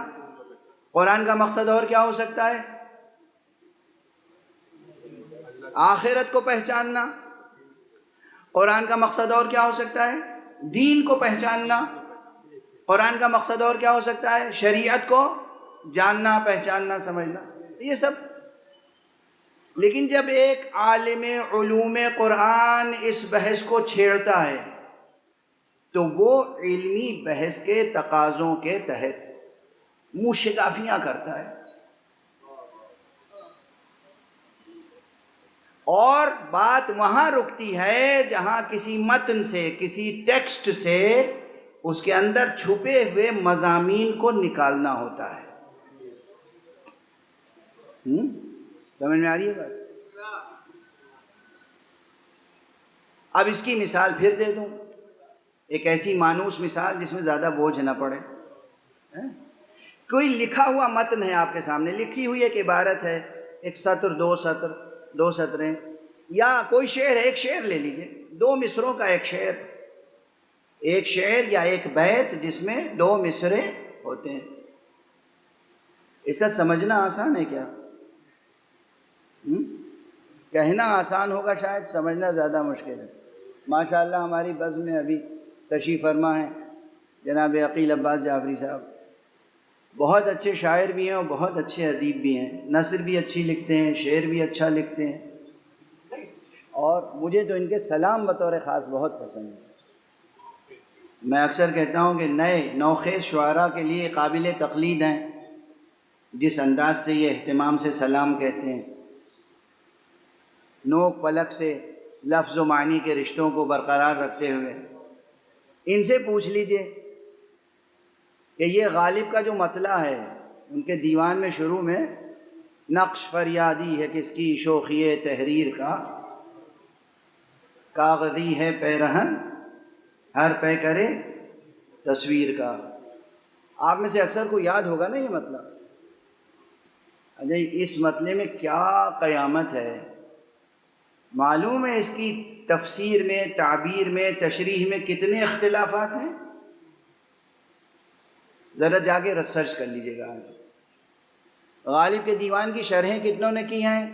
قرآن کا مقصد اور کیا ہو سکتا ہے؟ آخرت کو پہچاننا۔ قرآن کا مقصد اور کیا ہو سکتا ہے؟ دین کو پہچاننا۔ قرآن کا مقصد اور کیا ہو سکتا ہے؟ شریعت کو جاننا، پہچاننا، سمجھنا، یہ سب۔ لیکن جب ایک عالم علوم قرآن اس بحث کو چھیڑتا ہے تو وہ علمی بحث کے تقاضوں کے تحت منہ شگافیاں کرتا ہے، اور بات وہاں رکتی ہے جہاں کسی متن سے، کسی ٹیکسٹ سے اس کے اندر چھپے ہوئے مضامین کو نکالنا ہوتا ہے۔ سمجھ میں آ رہی ہے بات؟ اب اس کی مثال پھر دے دوں، ایک ایسی مانوس مثال جس میں زیادہ بوجھ نہ پڑے۔ کوئی لکھا ہوا متن ہے آپ کے سامنے، لکھی ہوئی ایک عبارت ہے، ایک سطر، دو سطریں، یا کوئی شعر ہے، ایک شعر لے لیجئے، 2 مصروں کا ایک شعر یا ایک بیت جس میں 2 مصرے ہوتے ہیں۔ اس کا سمجھنا آسان ہے کیا؟ کہنا آسان ہوگا شاید، سمجھنا زیادہ مشکل ہے۔ ماشاءاللہ ہماری بزم میں ابھی تشریف فرما ہیں جناب عقیل عباس جعفری صاحب، بہت اچھے شاعر بھی ہیں اور بہت اچھے ادیب بھی ہیں، نثر بھی اچھی لکھتے ہیں، شعر بھی اچھا لکھتے ہیں، اور مجھے تو ان کے سلام بطور خاص بہت پسند ہے۔ میں اکثر کہتا ہوں کہ نئے نوخیز شعراء کے لیے قابل تقلید ہیں، جس انداز سے یہ اہتمام سے سلام کہتے ہیں، نوک پلک سے لفظ و معنی کے رشتوں کو برقرار رکھتے ہوئے۔ ان سے پوچھ لیجئے کہ یہ غالب کا جو مطلع ہے، ان کے دیوان میں شروع میں نقش فریادی ہے کس کی شوخی تحریر کا، کاغذی ہے پیرہن ہر پہ کرے تصویر کا۔ آپ میں سے اکثر کو یاد ہوگا نا یہ مطلب، اچھا اس مسئلے میں کیا قیامت ہے؟ معلوم ہے اس کی تفسیر میں، تعبیر میں، تشریح میں کتنے اختلافات ہیں؟ ذرا جا کے ریسرچ کر لیجیے گا۔ غالب کے دیوان کی شرحیں کتنوں نے کی ہیں،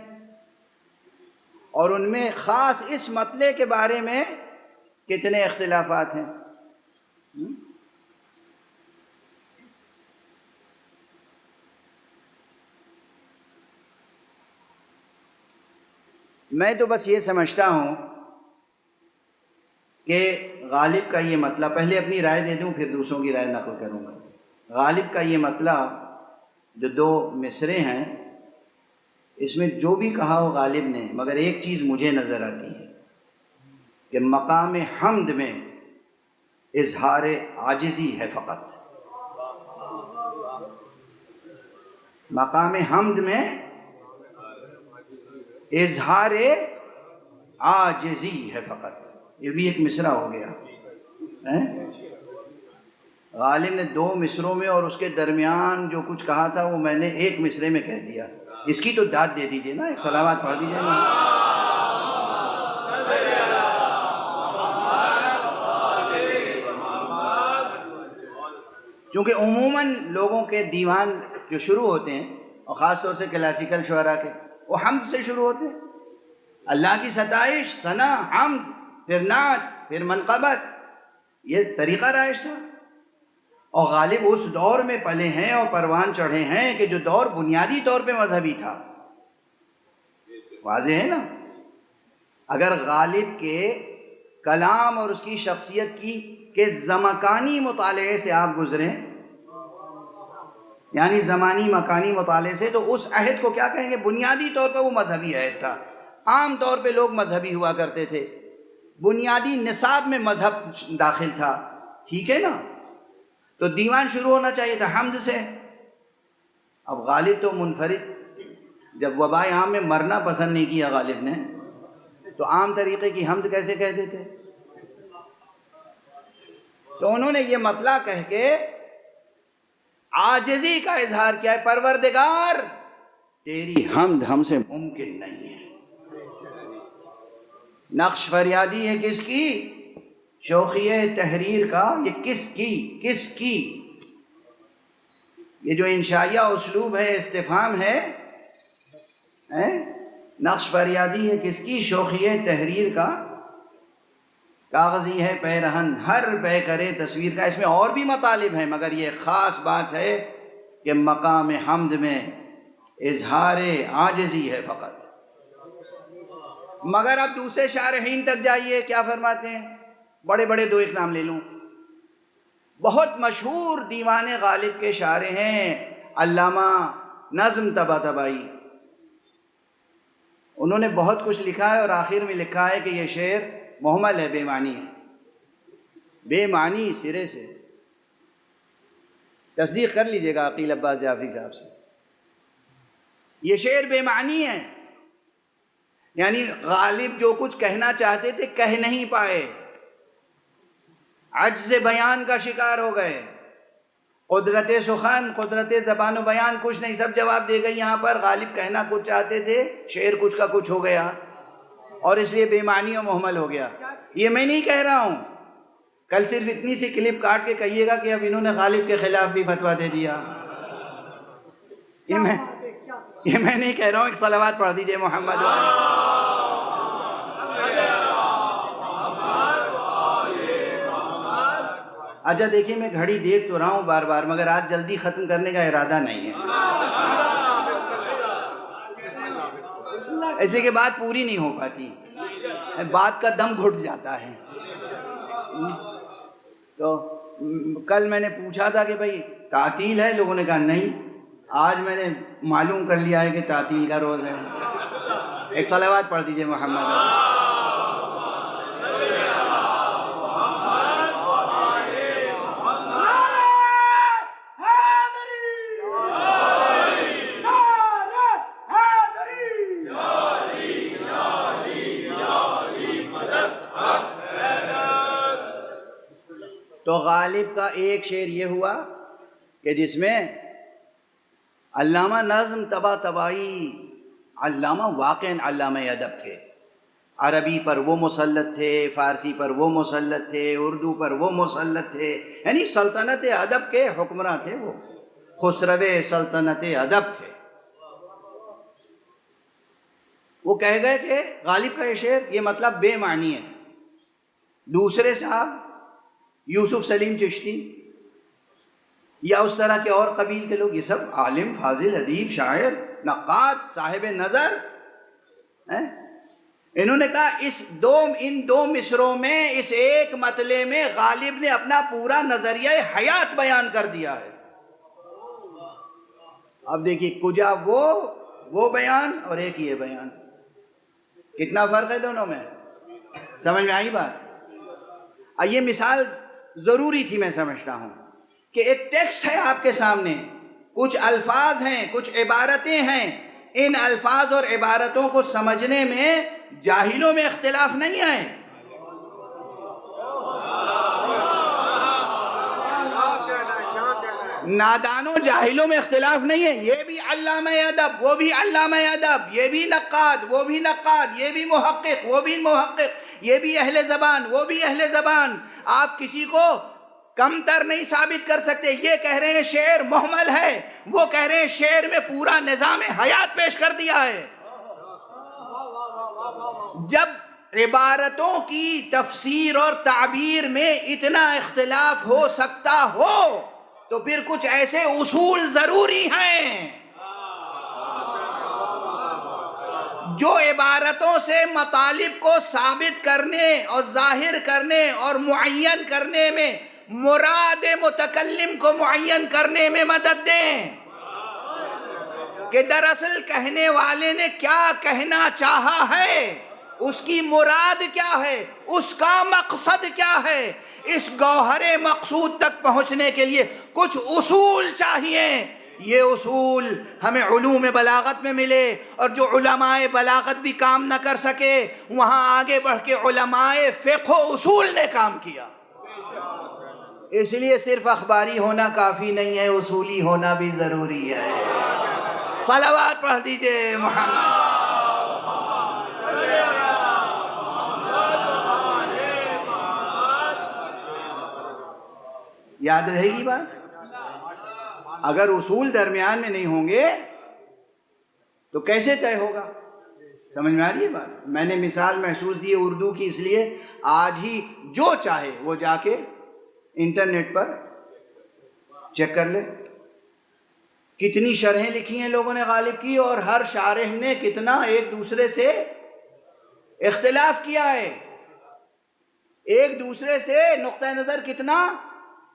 اور ان میں خاص اس مسئلے کے بارے میں کتنے اختلافات ہیں؟ میں تو بس یہ سمجھتا ہوں کہ غالب کا یہ مطلب، پہلے اپنی رائے دے دوں پھر دوسروں کی رائے نقل کروں گا۔ غالب کا یہ مطلب جو دو مصرے ہیں اس میں جو بھی کہا ہو غالب نے، مگر ایک چیز مجھے نظر آتی ہے کہ مقام حمد میں اظہار عاجزی ہے فقط۔ مقام حمد میں اظہار عاجزی ہے فقط، یہ بھی ایک مصرع ہو گیا۔ غالب نے دو مصروں میں اور اس کے درمیان جو کچھ کہا تھا وہ میں نے ایک مصرے میں کہہ دیا۔ اس کی تو داد دے دیجئے نا، ایک صلوات پڑھ دیجئے نا۔ چونکہ عموماً لوگوں کے دیوان جو شروع ہوتے ہیں، اور خاص طور سے کلاسیکل شعراء کے، وہ حمد سے شروع ہوتے ہیں۔ اللہ کی ستائش، ثنا، حمد، پھر نعت، پھر منقبت، یہ طریقہ رائج تھا۔ اور غالب اس دور میں پلے ہیں اور پروان چڑھے ہیں کہ جو دور بنیادی طور پہ مذہبی تھا۔ واضح ہے نا؟ اگر غالب کے کلام اور اس کی شخصیت کے زمکانی مطالعے سے آپ گزریں، یعنی زمانی مکانی مطالعے سے، تو اس عہد کو کیا کہیں گے؟ بنیادی طور پہ وہ مذہبی عہد تھا۔ عام طور پہ لوگ مذہبی ہوا کرتے تھے، بنیادی نصاب میں مذہب داخل تھا، ٹھیک ہے نا؟ تو دیوان شروع ہونا چاہیے تھا حمد سے۔ اب غالب تو منفرد، جب وبائے عام میں مرنا پسند نہیں کیا غالب نے، تو عام طریقے کی حمد کیسے کہہ دیتے؟ تو انہوں نے یہ مطلع کہہ کے عاجزی کا اظہار کیا ہے، پروردگار تیری حمد ہم سے ممکن نہیں ہے۔ نقش فریادی ہے کس کی؟ شوخی تحریر کا۔ یہ کس کی یہ جو انشائیہ اسلوب ہے، استفہام ہے، نقش فریادی ہے کس کی؟ شوخی تحریر کا۔ کاغذی ہے پیرہن ہر بے کرے تصویر کا۔ اس میں اور بھی مطالب ہیں، مگر یہ خاص بات ہے کہ مقام حمد میں اظہار عاجزی ہے فقط۔ مگر اب دوسرے شارحین تک جائیے، کیا فرماتے ہیں؟ بڑے بڑے دو ایک نام لے لوں، بہت مشہور دیوان غالب کے شارح ہیں علامہ نظم طباطبائی۔ انہوں نے بہت کچھ لکھا ہے اور آخر میں لکھا ہے کہ یہ شعر محمل ہے، بے معنی ہے، بے معنی سرے سے۔ تصدیق کر لیجئے گا عقیل عباس جعفری صاحب سے، یہ شعر بے معنی ہے۔ یعنی غالب جو کچھ کہنا چاہتے تھے کہہ نہیں پائے، عجز بیان کا شکار ہو گئے۔ قدرت سخن، قدرت زبان و بیان کچھ نہیں، سب جواب دے گئی یہاں پر۔ غالب کہنا کچھ چاہتے تھے، شعر کچھ کا کچھ ہو گیا، اور اس لیے بے معنی و محمل ہو گیا۔ یہ میں نہیں کہہ رہا ہوں، کل صرف اتنی سی کلپ کاٹ کے کہیے گا کہ اب انہوں نے غالب کے خلاف بھی فتویٰ دے دیا۔ یہ میں نہیں کہہ رہا ہوں، ایک صلوات پڑھ دیجئے محمد والے۔ اچھا دیکھیں، میں گھڑی دیکھ تو رہا ہوں بار بار، مگر آج جلدی ختم کرنے کا ارادہ نہیں ہے، ایسے کہ بات پوری نہیں ہو پاتی، بات کا دم گھٹ جاتا ہے۔ تو کل میں نے پوچھا تھا کہ بھئی تعطیل ہے، لوگوں نے کہا نہیں۔ آج میں نے معلوم کر لیا ہے کہ تعطیل کا روز ہے۔ ایک صلوات پڑھ دیجئے محمد۔ تو غالب کا ایک شعر یہ ہوا کہ جس میں علامہ نظم طباطبائی علامہ واقعاً علامہ ادب تھے. عربی پر وہ مسلط تھے، فارسی پر وہ مسلط تھے، اردو پر وہ مسلط تھے، یعنی سلطنت ادب کے حکمراں تھے. وہ خسرو سلطنت ادب تھے. وہ کہہ گئے کہ غالب کا یہ شعر یہ مطلب بے معنی ہے. دوسرے صاحب یوسف سلیم چشتی یا اس طرح کے اور قبیل کے لوگ، یہ سب عالم، فاضل، ادیب، شاعر، نقاد، صاحب نظر ہیں. انہوں نے کہا ان دو مصروں میں، اس ایک مطلع میں غالب نے اپنا پورا نظریہ حیات بیان کر دیا ہے. اب دیکھیے کجا وہ بیان اور ایک یہ بیان، کتنا فرق ہے دونوں میں. سمجھ میں آئی بات؟ یہ مثال ضروری تھی، میں سمجھتا ہوں کہ ایک ٹیکسٹ ہے آپ کے سامنے، کچھ الفاظ ہیں، کچھ عبارتیں ہیں. ان الفاظ اور عبارتوں کو سمجھنے میں جاہلوں میں اختلاف نہیں ہے. نادانوں جاہلوں میں اختلاف نہیں ہے. یہ بھی علامہ ادب، وہ بھی علامہ ادب، یہ بھی نقاد، وہ بھی نقاد، یہ بھی محقق، وہ بھی محقق، یہ بھی اہل زبان، وہ بھی اہل زبان. آپ کسی کو کم تر نہیں ثابت کر سکتے. یہ کہہ رہے ہیں شعر محمل ہے، وہ کہہ رہے ہیں شعر میں پورا نظام حیات پیش کر دیا ہے. جب عبارتوں کی تفسیر اور تعبیر میں اتنا اختلاف ہو سکتا ہو تو پھر کچھ ایسے اصول ضروری ہیں جو عبارتوں سے مطالب کو ثابت کرنے اور ظاہر کرنے اور معین کرنے میں، مراد متکلم کو معین کرنے میں مدد دیں کہ دراصل کہنے والے نے کیا کہنا چاہا ہے، اس کی مراد کیا ہے، اس کا مقصد کیا ہے. اس گوہر مقصود تک پہنچنے کے لیے کچھ اصول چاہیے. یہ اصول ہمیں علوم بلاغت میں ملے، اور جو علماء بلاغت بھی کام نہ کر سکے وہاں آگے بڑھ کے علماء فقہ و اصول نے کام کیا. اس لیے صرف اخباری ہونا کافی نہیں ہے، اصولی ہونا بھی ضروری ہے. صلوات پڑھ دیجئے محمد. یاد رہے گی بات؟ اگر اصول درمیان میں نہیں ہوں گے تو کیسے طے ہوگا؟ سمجھ میں آ رہی ہے بات؟ میں نے مثال محسوس دی اردو کی، اس لیے آج ہی جو چاہے وہ جا کے انٹرنیٹ پر چیک کر لے. کتنی شرحیں لکھی ہیں لوگوں نے غالب کی، اور ہر شارح نے کتنا ایک دوسرے سے اختلاف کیا ہے، ایک دوسرے سے نقطہ نظر کتنا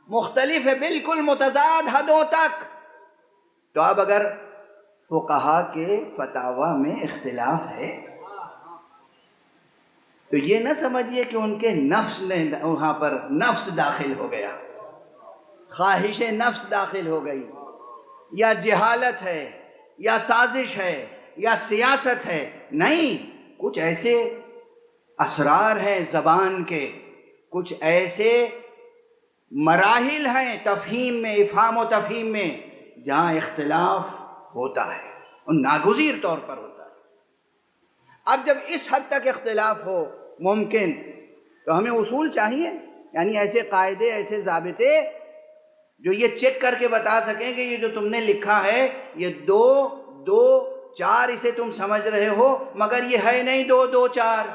مختلف ہے، بالکل متضاد حدوں تک. تو اب اگر فقہا کے فتاوی میں اختلاف ہے تو یہ نہ سمجھیے کہ ان کے نفس نے وہاں پر نفس داخل ہو گیا، خواہش نفس داخل ہو گئی، یا جہالت ہے، یا سازش ہے، یا سیاست ہے. نہیں، کچھ ایسے اسرار ہیں زبان کے، کچھ ایسے مراحل ہیں تفہیم میں، افہام و تفہیم میں، جہاں اختلاف ہوتا ہے اور ناگزیر طور پر ہوتا ہے. اب جب اس حد تک اختلاف ہو ممکن تو ہمیں اصول چاہیے، یعنی ایسے قاعدے، ایسے ضابطے جو یہ چیک کر کے بتا سکیں کہ یہ جو تم نے لکھا ہے یہ 2 2 4 اسے تم سمجھ رہے ہو مگر یہ ہے نہیں 2 2 4.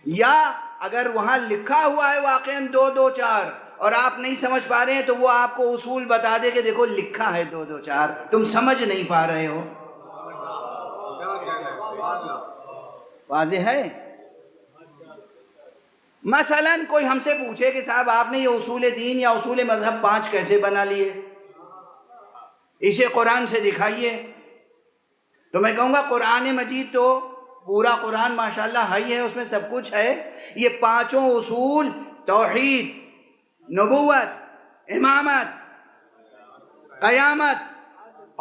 یا اگر وہاں لکھا ہوا ہے واقعاً 2 2 4 اور آپ نہیں سمجھ پا رہے ہیں تو وہ آپ کو اصول بتا دے کہ دیکھو لکھا ہے 2 2 4، تم سمجھ نہیں پا رہے ہو. واضح ہے؟ مثلا کوئی ہم سے پوچھے کہ صاحب آپ نے یہ اصول دین یا اصول مذہب 5 کیسے بنا لیے، اسے قرآن سے دکھائیے. تو میں کہوں گا قرآن مجید تو پورا قرآن ماشاءاللہ ہے، اس میں سب کچھ ہے. یہ 5 اصول، توحید، نبوت، امامت، قیامت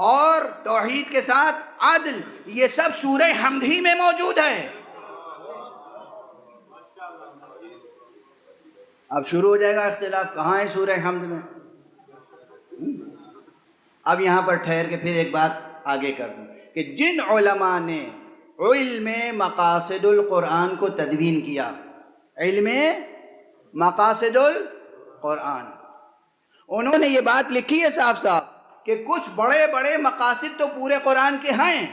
اور توحید کے ساتھ عدل، یہ سب سورہ حمد ہی میں موجود ہے. اب شروع ہو جائے گا اختلاف، کہاں ہے سورہ حمد میں؟ اب یہاں پر ٹھہر کے پھر ایک بات آگے کر دوں کہ جن علماء نے علم مقاصد القرآن کو تدوین کیا، علم مقاصد القرآن، انہوں نے یہ بات لکھی ہے صاف صاف کہ کچھ بڑے بڑے مقاصد تو پورے قرآن کے ہیں،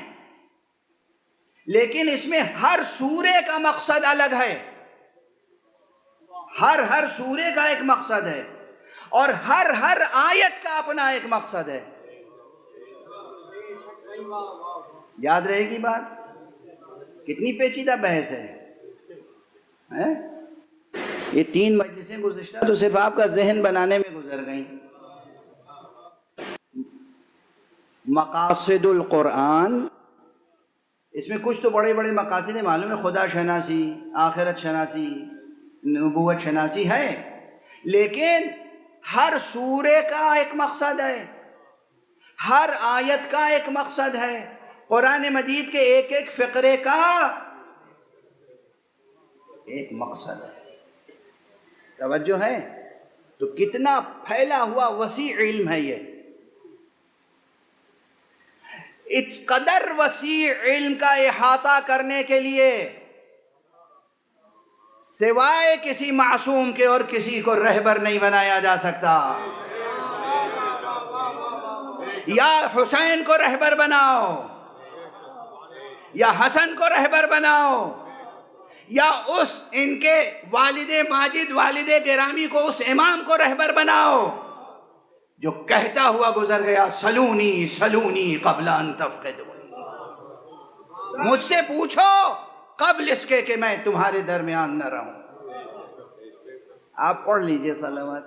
لیکن اس میں ہر سورے کا مقصد الگ ہے، ہر سورے کا ایک مقصد ہے، اور ہر آیت کا اپنا ایک مقصد ہے۔ یاد رہے گی بات؟ کتنی پیچیدہ بحث ہے۔ یہ 3 مجلسیں گزشتہ تو صرف آپ کا ذہن بنانے میں گزر گئیں۔ مقاصد القرآن، اس میں کچھ تو بڑے بڑے مقاصد ہیں، معلوم ہے، خدا شناسی، آخرت شناسی، نبوت شناسی ہے، لیکن ہر سورے کا ایک مقصد ہے، ہر آیت کا ایک مقصد ہے، قرآن مجید کے ایک ایک فقرے کا ایک مقصد ہے۔ توجہ ہے؟ تو کتنا پھیلا ہوا وسیع علم ہے یہ۔ اس قدر وسیع علم کا احاطہ کرنے کے لیے سوائے کسی معصوم کے اور کسی کو رہبر نہیں بنایا جا سکتا۔ یا حسین کو رہبر بناؤ، یا حسن کو رہبر بناؤ، یا ان کے والد ماجد، والد گرامی کو، اس امام کو رہبر بناؤ جو کہتا ہوا گزر گیا، سلونی سلونی قبل ان تفقدونی، مجھ سے پوچھو قبل اس کے کہ میں تمہارے درمیان نہ رہوں۔ آپ پڑھ لیجئے صلوات۔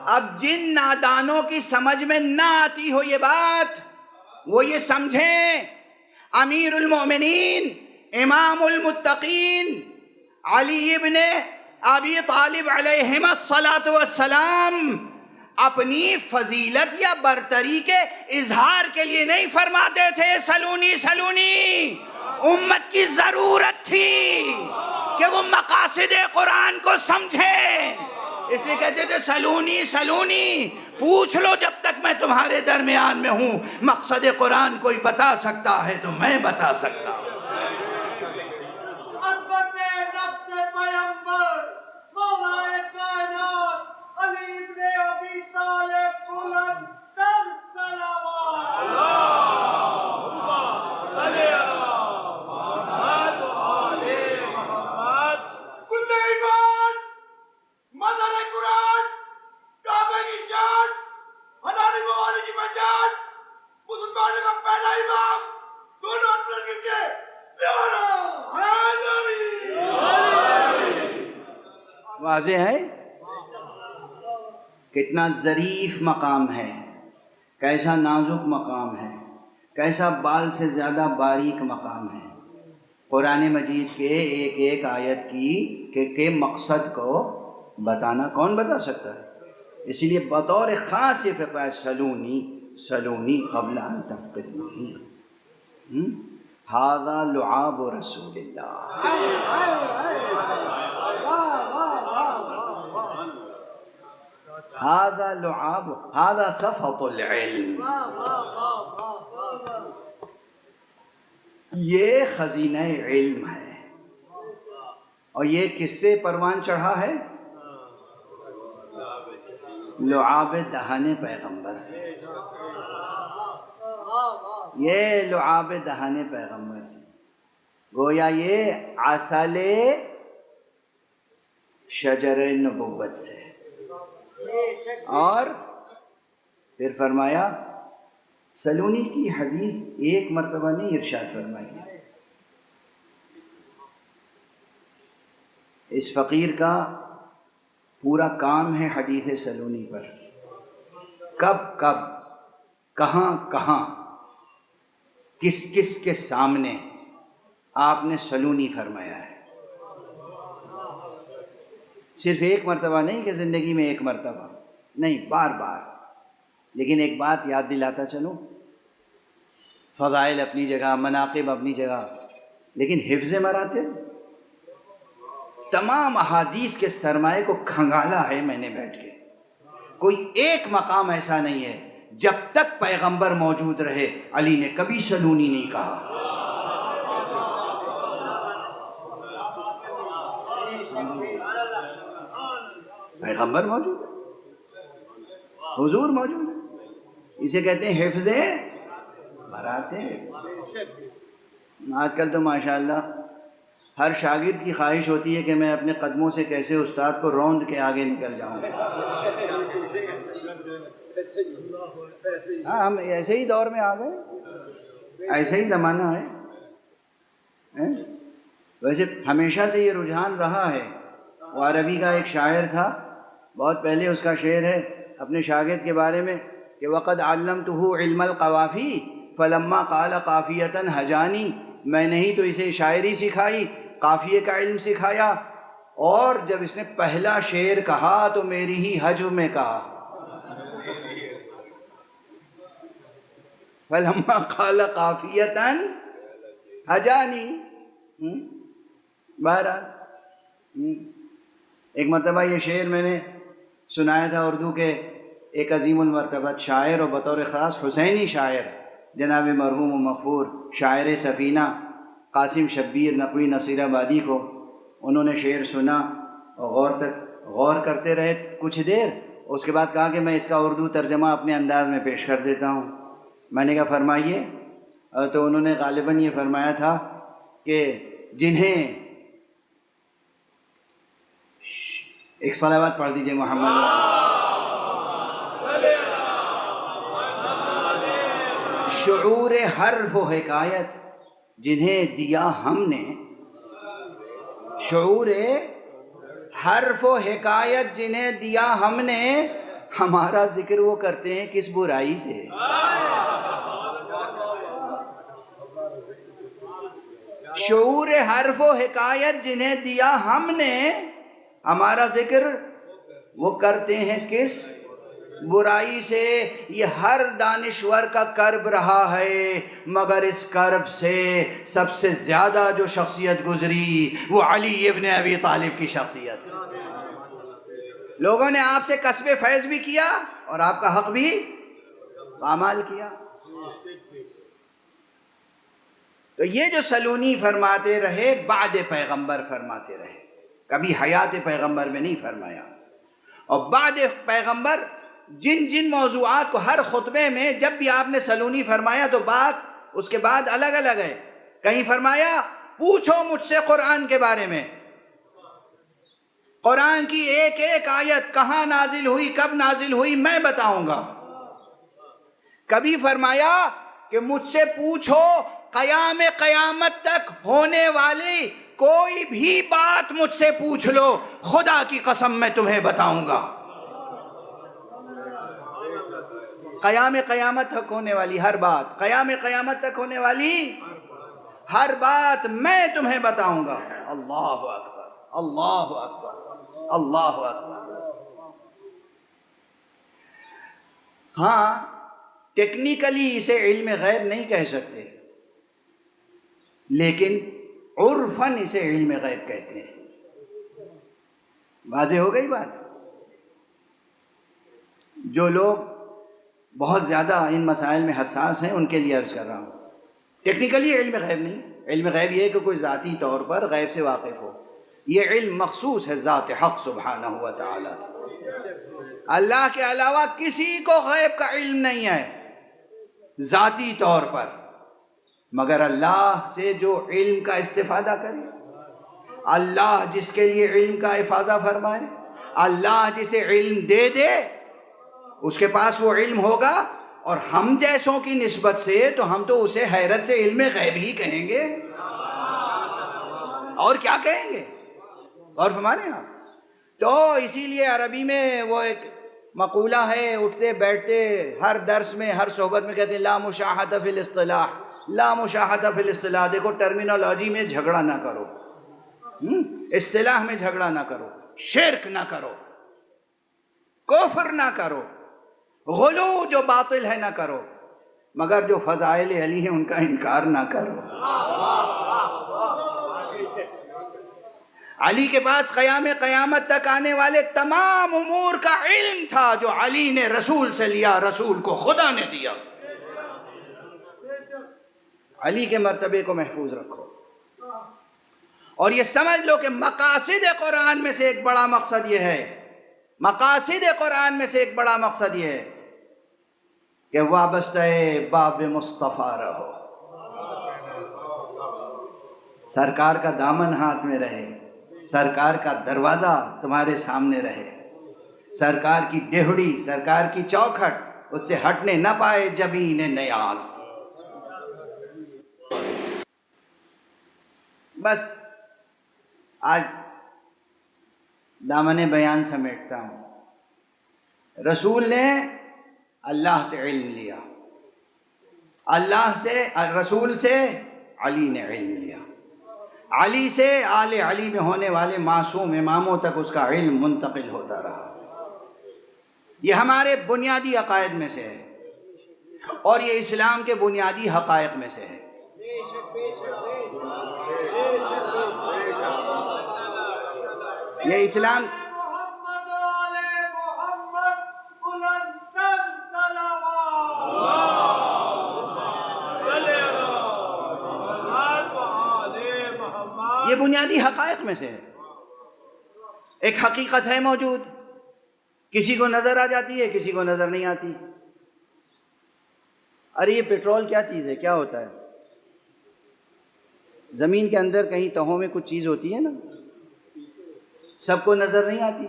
اب جن نادانوں کی سمجھ میں نہ آتی ہو یہ بات، وہ یہ سمجھیں امیر المومنین، امام المتقین علی ابن ابی طالب علیہم الصلاۃ والسلام اپنی فضیلت یا برتری کے اظہار کے لیے نہیں فرماتے تھے سلونی سلونی، امت کی ضرورت تھی کہ وہ مقاصد قرآن کو سمجھیں، اس لیے کہتے تھے سلونی سلونی، پوچھ لو جب تک میں تمہارے درمیان میں ہوں، مقصد قرآن کوئی بتا سکتا ہے تو میں بتا سکتا ہوں۔ عظمت نفس پیغمبر مولا کائنات علی ابن ابی طالب بلند تر صلوات۔ اللہم صلی علی محمد و آل محمد۔ کل ایمان، مظہر قرآن، کعبہ کی شان، حلال موالے کی پہچان، مسلمانوں کا پہلا امام، دونوں اپنے گر کے پیارا حیدری۔ واضح ہے کتنا ظریف مقام ہے، کیسا نازک مقام ہے، کیسا بال سے زیادہ باریک مقام ہے۔ قرآن مجید کے ایک ایک آیت کے مقصد کو بتانا کون بتا سکتا ہے؟ اسی لیے بطور خاص یہ فقرہ ہے سلونی سلونی قبل ان تفقدونی، ھذا لعاب رسول اللہ۔ ھذا لعاب، ھذا صفحۃ العلم، یہ خزینہ علم ہے، اور یہ کس سے پروان چڑھا ہے؟ لعاب دہن پیغمبر سے، یہ لعاب دہن پیغمبر سے، گویا یہ عسل شجر نبوت سے۔ اور پھر فرمایا سلونی کی حدیث ایک مرتبہ نہیں ارشاد فرمائی، اس فقیر کا پورا کام ہے حدیث سلونی پر، کب کب، کہاں کہاں، کس کس کے سامنے آپ نے سلونی فرمایا ہے۔ صرف ایک مرتبہ نہیں کہ زندگی میں ایک مرتبہ نہیں، بار بار. لیکن ایک بات یاد دلاتا چلوں، فضائل اپنی جگہ، مناقب اپنی جگہ، لیکن حفظ مراتب، تمام احادیث کے سرمایے کو کھنگالا ہے میں نے بیٹھ کے. کوئی ایک مقام ایسا نہیں ہے جب تک پیغمبر موجود رہے علی نے کبھی سلونی نہیں کہا. پیغمبر موجود ہے، حضور موجود ہے، اسے کہتے ہیں حفظ مراتب. آج کل تو ماشاءاللہ ہر شاگرد کی خواہش ہوتی ہے کہ میں اپنے قدموں سے کیسے استاد کو روند کے آگے نکل جاؤں. ہاں، ہم ایسے ہی دور میں آ گئے، ایسا ہی زمانہ ہے. ویسے ہمیشہ سے یہ رجحان رہا ہے. وہ عربی کا ایک شاعر تھا، بہت پہلے اس کا شعر ہے اپنے شاگرد کے بارے میں کہ وقد علمتہ علم القوافی فلما قال قافیۃ ہجانی. میں نے ہی تو اسے شاعری سکھائی، قافیے کا علم سکھایا، اور جب اس نے پہلا شعر کہا تو میری ہی حجو میں کہا. فلما قال قافیۃ ہجانی. بہرحال ایک مرتبہ یہ شعر میں نے سنایا تھا اردو کے ایک عظیم المرتبت شاعر اور بطور خاص حسینی شاعر جناب مرحوم و مغفور شاعر سفینہ قاسم شبیر نقوی نصیر آبادی کو. انہوں نے شعر سنا اور غور کرتے رہے کچھ دیر. اس کے بعد کہا کہ میں اس کا اردو ترجمہ اپنے انداز میں پیش کر دیتا ہوں. میں نے کہا فرمائیے. تو انہوں نے غالباً یہ فرمایا تھا کہ جنہیں ایک صلوات پڑھ دیجئے محمد. شعور حرف و حکایت جنہیں دیا ہم نے، شعور حرف و حکایت جنہیں دیا ہم نے، ہمارا ذکر وہ کرتے ہیں کس برائی سے. شعور حرف و حکایت جنہیں دیا ہم نے، ہمارا ذکر وہ کرتے ہیں کس برائی سے. یہ ہر دانشور کا کرب رہا ہے، مگر اس کرب سے سب سے زیادہ جو شخصیت گزری وہ علی ابن ابی طالب کی شخصیت ہے. لوگوں نے آپ سے کسب فیض بھی کیا اور آپ کا حق بھی پامال کیا. تو یہ جو سلونی فرماتے رہے بعد پیغمبر فرماتے رہے، کبھی حیات پیغمبر میں نہیں فرمایا. اور بعد پیغمبر جن جن موضوعات کو ہر خطبے میں جب بھی آپ نے سلونی فرمایا تو بات اس کے بعد الگ الگ ہے. کہیں فرمایا پوچھو مجھ سے قرآن کے بارے میں، قرآن کی ایک ایک آیت کہاں نازل ہوئی، کب نازل ہوئی، میں بتاؤں گا. کبھی فرمایا کہ مجھ سے پوچھو قیام قیامت تک ہونے والی کوئی بھی بات مجھ سے پوچھ لو، خدا کی قسم میں تمہیں بتاؤں گا. قیام قیامت تک ہونے والی ہر بات، قیام قیامت تک ہونے والی ہر بات میں تمہیں بتاؤں گا. اللہ اکبر، اللہ اکبر، اللہ اکبر. ہاں ٹیکنیکلی اسے علم غیب نہیں کہہ سکتے، لیکن عرفاً اسے علم غیب کہتے ہیں. واضح ہو گئی بات. جو لوگ بہت زیادہ ان مسائل میں حساس ہیں ان کے لیے عرض کر رہا ہوں. ٹیکنیکلی علم غیب نہیں. علم غیب یہ ہے کہ کوئی ذاتی طور پر غیب سے واقف ہو. یہ علم مخصوص ہے ذات حق سبحانہ و تعالی. اللہ کے علاوہ کسی کو غیب کا علم نہیں ہے ذاتی طور پر، مگر اللہ سے جو علم کا استفادہ کرے، اللہ جس کے لیے علم کا افاضہ فرمائے، اللہ جسے علم دے دے اس کے پاس وہ علم ہوگا. اور ہم جیسوں کی نسبت سے تو ہم تو اسے حیرت سے علم غیب ہی کہیں گے، اور کیا کہیں گے. اور فرمانے آپ تو اسی لیے عربی میں وہ ایک مقولہ ہے، اٹھتے بیٹھتے ہر درس میں ہر صحبت میں کہتے ہیں لا مشاحۃ فی الاصطلاح، لا مشاحۃ فی الاصطلاح. دیکھو ٹرمینالوجی میں جھگڑا نہ کرو، اصطلاح میں جھگڑا نہ کرو. شرک نہ کرو، کفر نہ کرو، غلو جو باطل ہے نہ کرو، مگر جو فضائل علی ہیں ان کا انکار نہ کرو۔ علی کے پاس قیام قیامت تک آنے والے تمام امور کا علم تھا جو علی نے رسول سے لیا، رسول کو خدا نے دیا۔ علی کے مرتبے کو محفوظ رکھو، اور یہ سمجھ لو کہ مقاصد قرآن میں سے ایک بڑا مقصد یہ ہے، مقاصد قرآن میں سے ایک بڑا مقصد یہ ہے کہ وابستہ باب مصطفیٰ رہو، سرکار کا دامن ہاتھ میں رہے، سرکار کا دروازہ تمہارے سامنے رہے، سرکار کی ڈہڑی، سرکار کی چوکھٹ اس سے ہٹنے نہ پائے جبین نیاز۔ بس آج دامن بیان سمیٹتا ہوں۔ رسول نے اللہ سے علم لیا، اللہ سے، رسول سے علی نے علم لیا، علی سے آل علی میں ہونے والے معصوم اماموں تک اس کا علم منتقل ہوتا رہا۔ یہ ہمارے بنیادی عقائد میں سے ہے، اور یہ اسلام کے بنیادی حقائق میں سے ہے۔ یہ اسلام محمد علی محمد بلندر صلوات۔ یہ بنیادی حقائق میں سے ہے۔ ایک حقیقت ہے موجود، کسی کو نظر آ جاتی ہے، کسی کو نظر نہیں آتی۔ ارے یہ پیٹرول کیا چیز ہے، کیا ہوتا ہے؟ زمین کے اندر کہیں تہوں میں کچھ چیز ہوتی ہے نا، سب کو نظر نہیں آتی،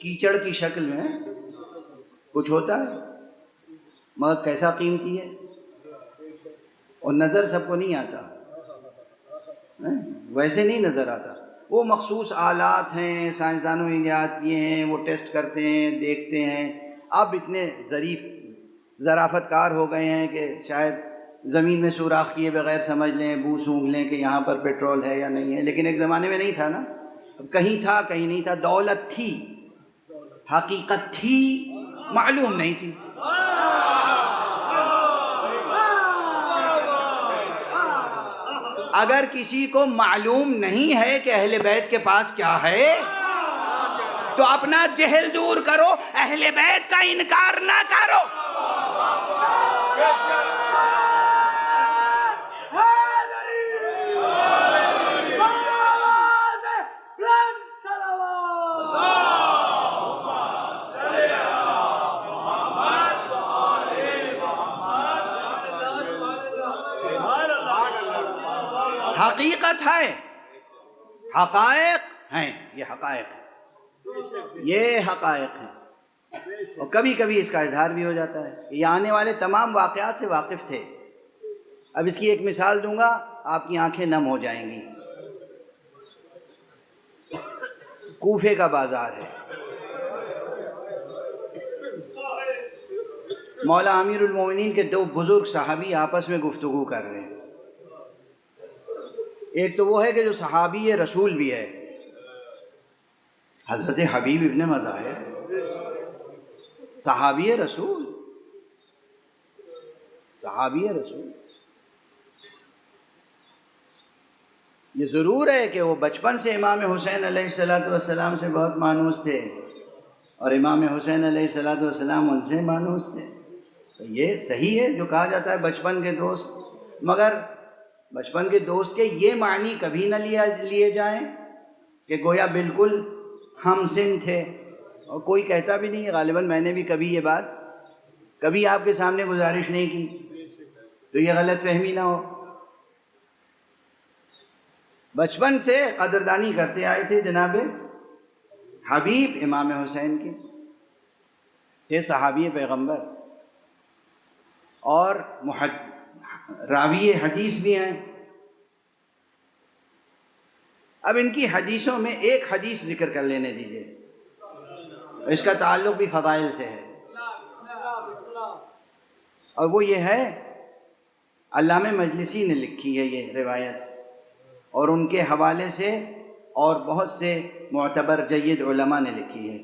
کیچڑ کی شکل میں کچھ ہوتا ہے، مگر کیسا قیمتی ہے، اور نظر سب کو نہیں آتا، ویسے نہیں نظر آتا۔ وہ مخصوص آلات ہیں، سائنسدانوں نے ایجاد کیے ہیں، وہ ٹیسٹ کرتے ہیں، دیکھتے ہیں۔ اب اتنے ظرافت کار ہو گئے ہیں کہ شاید زمین میں سوراخ کیے بغیر سمجھ لیں، بو سونگھ لیں کہ یہاں پر پیٹرول ہے یا نہیں ہے، لیکن ایک زمانے میں نہیں تھا نا، کہیں تھا کہیں نہیں تھا، دولت تھی، حقیقت تھی، معلوم نہیں تھی۔ اگر کسی کو معلوم نہیں ہے کہ اہل بیت کے پاس کیا ہے تو اپنا جہل دور کرو، اہل بیت کا انکار نہ کرو۔ حقیقت ہے، حقائق ہیں، یہ حقائق ہیں، یہ حقائق ہیں، اور کبھی کبھی اس کا اظہار بھی ہو جاتا ہے۔ یہ آنے والے تمام واقعات سے واقف تھے۔ اب اس کی ایک مثال دوں گا، آپ کی آنکھیں نم ہو جائیں گی۔ کوفے کا بازار ہے، مولا امیر المومنین کے دو بزرگ صحابی آپس میں گفتگو کر رہے ہیں۔ ایک تو وہ ہے کہ جو صحابی رسول بھی ہے، حضرت حبیب ابن مظاہر، صحابی رسول، صحابی رسول۔ یہ ضرور ہے کہ وہ بچپن سے امام حسین علیہ السلام سے بہت مانوس تھے، اور امام حسین علیہ السلام ان سے مانوس تھے۔ تو یہ صحیح ہے جو کہا جاتا ہے بچپن کے دوست، مگر بچپن کے دوست کے یہ معنی کبھی نہ لیے جائیں کہ گویا بالکل ہم سن تھے، اور کوئی کہتا بھی نہیں ہے۔ غالباً میں نے بھی کبھی یہ بات کبھی آپ کے سامنے گزارش نہیں کی، تو یہ غلط فہمی نہ ہو۔ بچپن سے قدردانی کرتے آئے تھے جناب حبیب امام حسین کی، تھے صحابی پیغمبر اور راوی حدیث بھی ہیں۔ اب ان کی حدیثوں میں ایک حدیث ذکر کر لینے دیجئے، اس کا تعلق بھی فضائل سے ہے، اور وہ یہ ہے، علامہ مجلسی نے لکھی ہے یہ روایت، اور ان کے حوالے سے اور بہت سے معتبر جید علماء نے لکھی ہے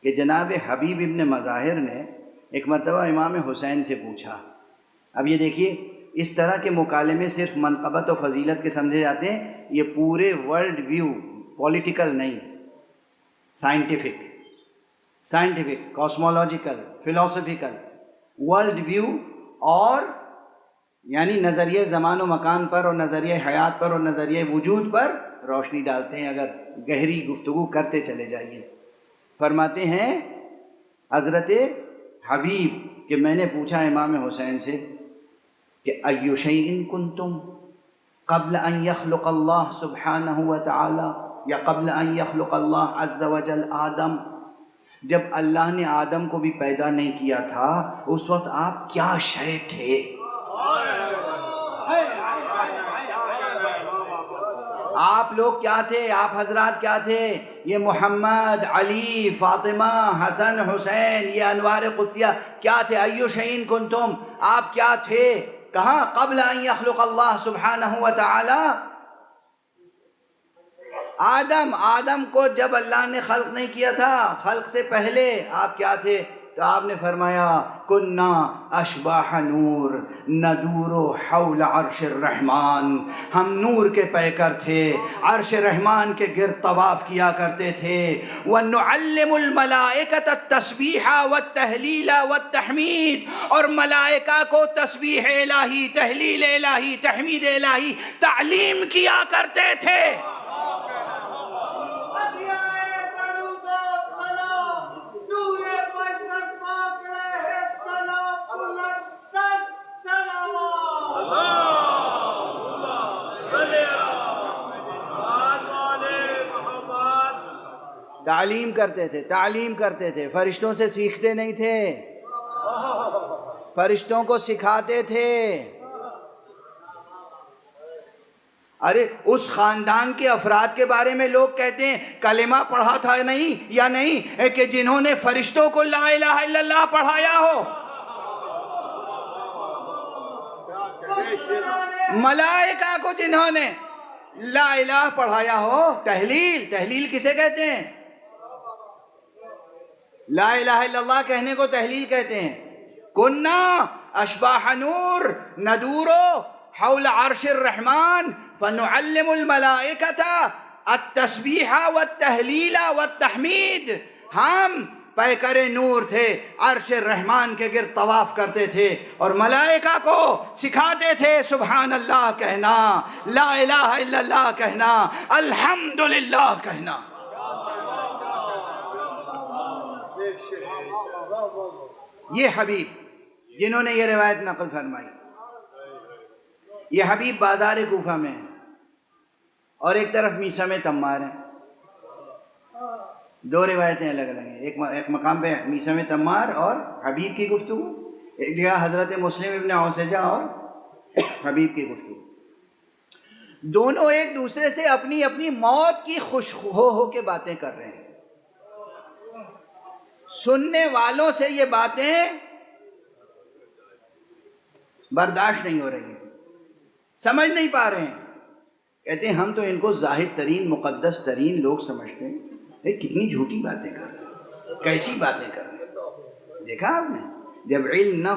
کہ جناب حبیب ابن مظاہر نے ایک مرتبہ امام حسین سے پوچھا. اب یہ دیکھیے، اس طرح کے مکالمے صرف منقبت و فضیلت کے سمجھے جاتے ہیں. یہ پورے ورلڈ ویو، پولیٹیکل نہیں، سائنٹیفک، کاسمولوجیکل، فلسفیکل ورلڈ ویو، اور یعنی نظریہ زمان و مکان پر اور نظریہ حیات پر اور نظریہ وجود پر روشنی ڈالتے ہیں اگر گہری گفتگو کرتے چلے جائیے. فرماتے ہیں حضرت حبیب کہ میں نے پوچھا امام حسین سے کہ ای شیء کنتم قبل ان یخلق اللہ سبحانہ وتعالی یا قبل ان یخلق اللہ عز وجل آدم، جب اللہ نے آدم کو بھی پیدا نہیں کیا تھا اس وقت آپ کیا شے تھے؟ آپ لوگ کیا تھے؟ آپ حضرات کیا تھے؟ یہ محمد، علی، فاطمہ، حسن، حسین، یہ انوار قدسیہ کیا تھے؟ ایو شیء کنتم، آپ کیا تھے؟ کہاں؟ قبل ان یخلق اللہ سبحانہ وتعالی آدم کو جب اللہ نے خلق نہیں کیا تھا، خلق سے پہلے آپ کیا تھے؟ تو آپ نے فرمایا کننا اشباح نور ندور حول عرش الرحمن، ہم نور کے پیکر تھے، عرش رحمان کے گرد طواف کیا کرتے تھے. وَنُعَلِّمُ الْمَلَائِكَةَ التَّسْبِيحَ وَالتَّهْلِيلَ وَالتَّحْمِيدَ، اور ملائکہ کو تسبیح الہی، تہلیل الہی، تحمید الہی تعلیم کیا کرتے تھے. تعلیم کرتے تھے، فرشتوں سے سیکھتے نہیں تھے، فرشتوں کو سکھاتے تھے. ارے اس خاندان کے افراد کے بارے میں لوگ کہتے ہیں کلمہ پڑھا تھا نہیں یا نہیں کہ جنہوں نے فرشتوں کو لا الہ الا اللہ پڑھایا ہو، ملائکہ کو جنہوں نے لا الہ پڑھایا ہو. تحلیل کسے کہتے ہیں؟ لا الہ الا اللہ کہنے کو تحلیل کہتے ہیں. کننا اشباح نور ندور حول عرش الرحمن فنعلم الملائکۃ التسبیح والتہلیل والتحمید، ہم پیکر نور تھے، عرش رحمان کے گرد طواف کرتے تھے اور ملائکہ کو سکھاتے تھے سبحان اللہ کہنا، لا الہ الا اللہ کہنا، الحمدللہ کہنا. یہ حبیب جنہوں نے یہ روایت نقل فرمائی، یہ حبیب بازار کوفہ میں ہے اور ایک طرف میثم تمار ہے. دو روایتیں الگ الگ ہیں، ایک مقام پہ میثم تمار اور حبیب کی گفتگو، ایک جگہ حضرت مسلم ابن عوسجہ اور حبیب کی گفتگو. دونوں ایک دوسرے سے اپنی اپنی موت کی خوش ہو کے باتیں کر رہے ہیں. سننے والوں سے یہ باتیں برداشت نہیں ہو رہی ہیں، سمجھ نہیں پا رہے ہیں. کہتے ہیں ہم تو ان کو زاہد ترین مقدس ترین لوگ سمجھتے ہیں، کتنی جھوٹی باتیں کر رہے ہیں، کیسی باتیں کر رہے ہیں. دیکھا آپ نے، جب علم نہ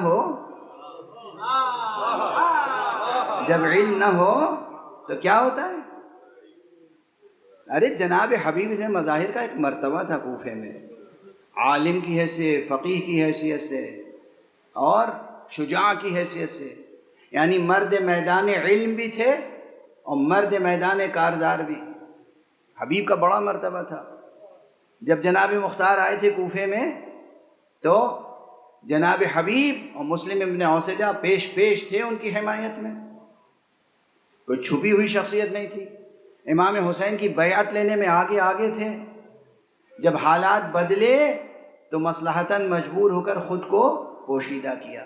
ہو تو کیا ہوتا ہے. ارے جناب حبیب ابن مظاہر کا ایک مرتبہ تھا کوفے میں، عالم کی حیثیت، فقیہ کی حیثیت سے اور شجاع کی حیثیت سے، یعنی مرد میدان علم بھی تھے اور مرد میدان کارزار بھی. حبیب کا بڑا مرتبہ تھا. جب جناب مختار آئے تھے کوفے میں تو جناب حبیب اور مسلم ابن عوسجہ پیش تھے ان کی حمایت میں، کوئی چھپی ہوئی شخصیت نہیں تھی. امام حسین کی بیعت لینے میں آگے تھے. جب حالات بدلے تو مصلحتاً مجبور ہو کر خود کو پوشیدہ کیا.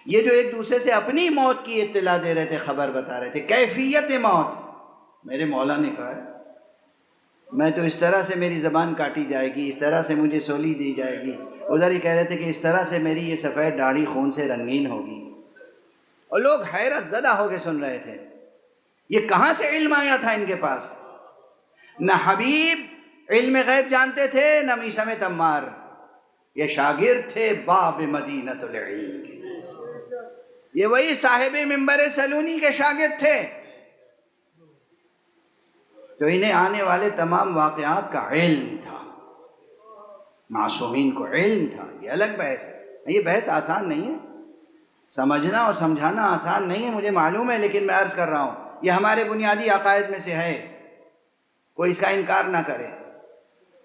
یہ جو ایک دوسرے سے اپنی موت کی اطلاع دے رہے تھے، خبر بتا رہے تھے، کیفیت موت. میرے مولا نے کہا ہے میں تو اس طرح سے میری زبان کاٹی جائے گی، اس طرح سے مجھے سولی دی جائے گی. ادھر ہی کہہ رہے تھے کہ اس طرح سے میری یہ سفید داڑھی خون سے رنگین ہوگی. اور لوگ حیرت زدہ ہو کے سن رہے تھے. یہ کہاں سے علم آیا تھا ان کے پاس؟ نہ حبیب علم غیب جانتے تھے، نہ میثم تمار، یہ شاگرد تھے باب مدینۃ العلم کے، یہ وہی صاحب منبر سلونی کے شاگرد تھے، تو انہیں آنے والے تمام واقعات کا علم تھا، معصومین کو علم تھا۔ یہ الگ بحث ہے، یہ بحث آسان نہیں ہے، سمجھنا اور سمجھانا آسان نہیں ہے، مجھے معلوم ہے، لیکن میں عرض کر رہا ہوں یہ ہمارے بنیادی عقائد میں سے ہے، کوئی اس کا انکار نہ کرے،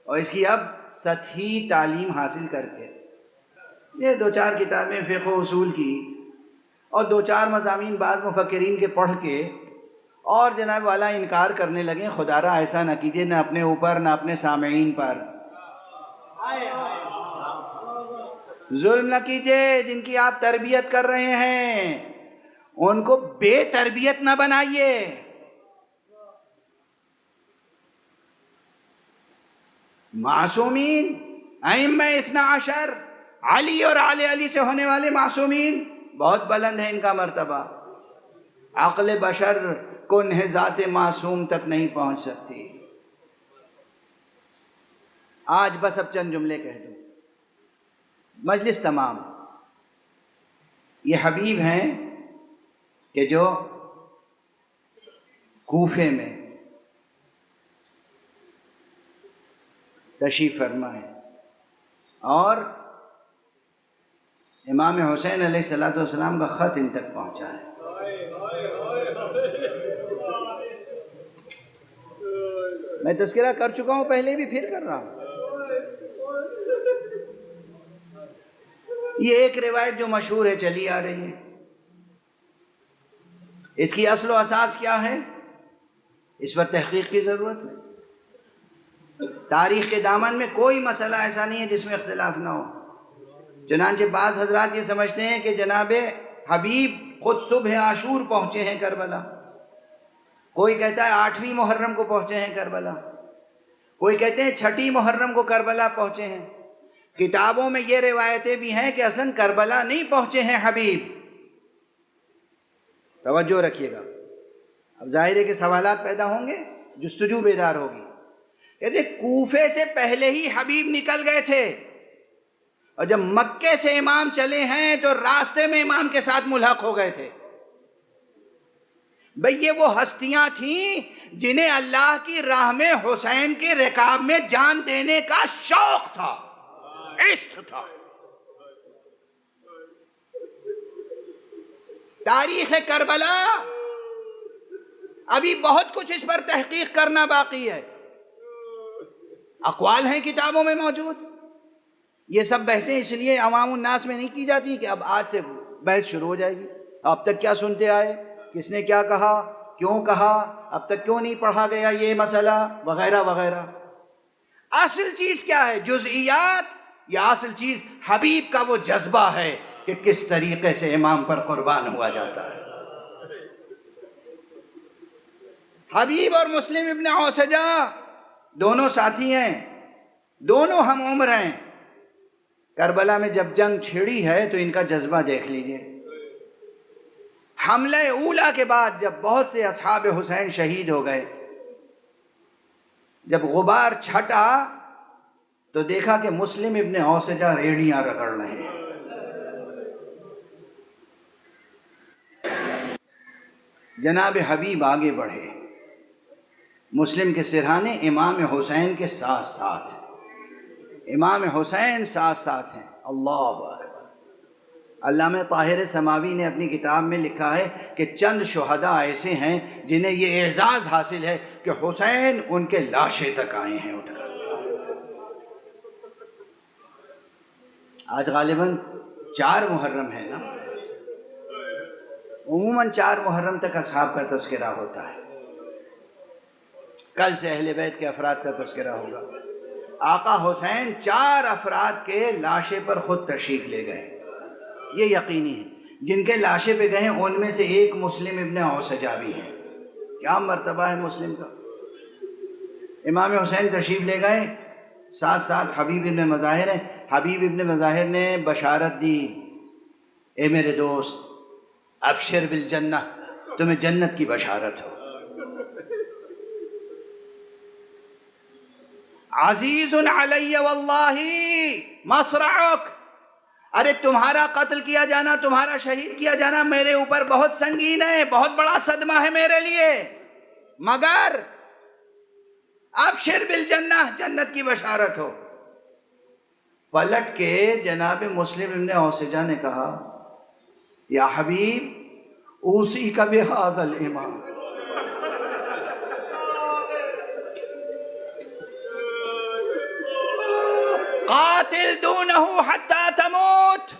اور اس کی اب سطحی تعلیم حاصل کر کے یہ 2-4 کتابیں فقہ و اصول کی اور 2-4 مضامین بعض مفکرین کے پڑھ کے اور جناب والا انکار کرنے لگے، خدا را ایسا نہ کیجیے، نہ اپنے اوپر نہ اپنے سامعین پر ظلم نہ کیجیے۔ جن کی آپ تربیت کر رہے ہیں ان کو بے تربیت نہ بنائیے۔ معصومین ائمہ 12 علی اور آل علی سے ہونے والے معصومین بہت بلند ہے ان کا مرتبہ، عقل بشر کنہ ذات معصوم تک نہیں پہنچ سکتی۔ آج بس اب چند جملے کہہ دوں، مجلس تمام۔ یہ حبیب ہیں کہ جو کوفے میں تشریف فرما ہے اور امام حسین علیہ السلام کا خط ان تک پہنچا ہے۔ میں تذکرہ کر چکا ہوں پہلے بھی، پھر کر رہا ہوں۔ یہ ایک روایت جو مشہور ہے، چلی آ رہی ہے، اس کی اصل و اساس کیا ہے، اس پر تحقیق کی ضرورت ہے۔ تاریخ کے دامن میں کوئی مسئلہ ایسا نہیں ہے جس میں اختلاف نہ ہو، چنانچہ بعض حضرات یہ سمجھتے ہیں کہ جناب حبیب خود صبح عاشور پہنچے ہیں کربلا، کوئی کہتا ہے 8ویں محرم کو پہنچے ہیں کربلا، کوئی کہتے ہیں 6 محرم کو کربلا پہنچے ہیں۔ کتابوں میں یہ روایتیں بھی ہیں کہ اصلاً کربلا نہیں پہنچے ہیں حبیب۔ توجہ رکھیے گا، اب ظاہر ہے کہ سوالات پیدا ہوں گے، جستجو بیدار ہوگی۔ کہتے کوفے سے پہلے ہی حبیب نکل گئے تھے، اور جب مکے سے امام چلے ہیں تو راستے میں امام کے ساتھ ملحق ہو گئے تھے۔ بھئی یہ وہ ہستیاں تھیں جنہیں اللہ کی راہ میں حسین کے رکاب میں جان دینے کا شوق تھا، عشق تھا۔ تاریخ کربلا ابھی بہت کچھ اس پر تحقیق کرنا باقی ہے، اقوال ہیں کتابوں میں موجود۔ یہ سب بحثیں اس لیے عوام الناس میں نہیں کی جاتی کہ اب آج سے بحث شروع ہو جائے گی، اب تک کیا سنتے آئے، کس نے کیا کہا، کیوں کہا، اب تک کیوں نہیں پڑھا گیا یہ مسئلہ، وغیرہ وغیرہ۔ اصل چیز کیا ہے، جزئیات، یا اصل چیز حبیب کا وہ جذبہ ہے کہ کس طریقے سے امام پر قربان ہوا جاتا ہے۔ حبیب اور مسلم ابن اوسجہ دونوں ساتھی ہیں، دونوں ہم عمر ہیں۔ کربلا میں جب جنگ چھڑی ہے تو ان کا جذبہ دیکھ لیجئے۔ حملہ اولا کے بعد جب بہت سے اصحاب حسین شہید ہو گئے، جب غبار چھٹا تو دیکھا کہ مسلم ابن اوسجہ ریڑیاں رگڑ رہے ہیں۔ جناب حبیب آگے بڑھے، مسلم کے سرہانے امام حسین کے ساتھ ساتھ، امام حسین ساتھ ساتھ ہیں۔ اللہ اکبر۔ علامہ طاہر سماوی نے اپنی کتاب میں لکھا ہے کہ چند شہداء ایسے ہیں جنہیں یہ اعزاز حاصل ہے کہ حسین ان کے لاشیں تک آئے ہیں اٹھ کر۔ آج غالباً 4 محرم ہے نا، عموماً 4 محرم تک اصحاب کا تذکرہ ہوتا ہے، کل سے اہل بیت کے افراد کا تذکرہ ہوگا۔ آقا حسین 4 افراد کے لاشے پر خود تشریف لے گئے، یہ یقینی ہے۔ جن کے لاشے پہ گئے ہیں ان میں سے ایک مسلم ابن اوسجہ بھی ہیں۔ کیا مرتبہ ہے مسلم کا۔ امام حسین تشریف لے گئے، ساتھ ساتھ حبیب ابن مظاہر ہیں۔ حبیب ابن مظاہر نے بشارت دی، اے میرے دوست ابشر بالجنہ، تمہیں جنت کی بشارت ہو۔ عزیز علی واللہ مصرعک، ارے تمہارا قتل کیا جانا، تمہارا شہید کیا جانا میرے اوپر بہت سنگین ہے، بہت بڑا صدمہ ہے میرے لیے، مگر ابشر بالجنہ، جنت کی بشارت ہو۔ پلٹ کے جناب مسلم ابن اوسجہ نے کہا یا حبیب اوصیک بہذا الامام، قاتل دونہ حتی تموت،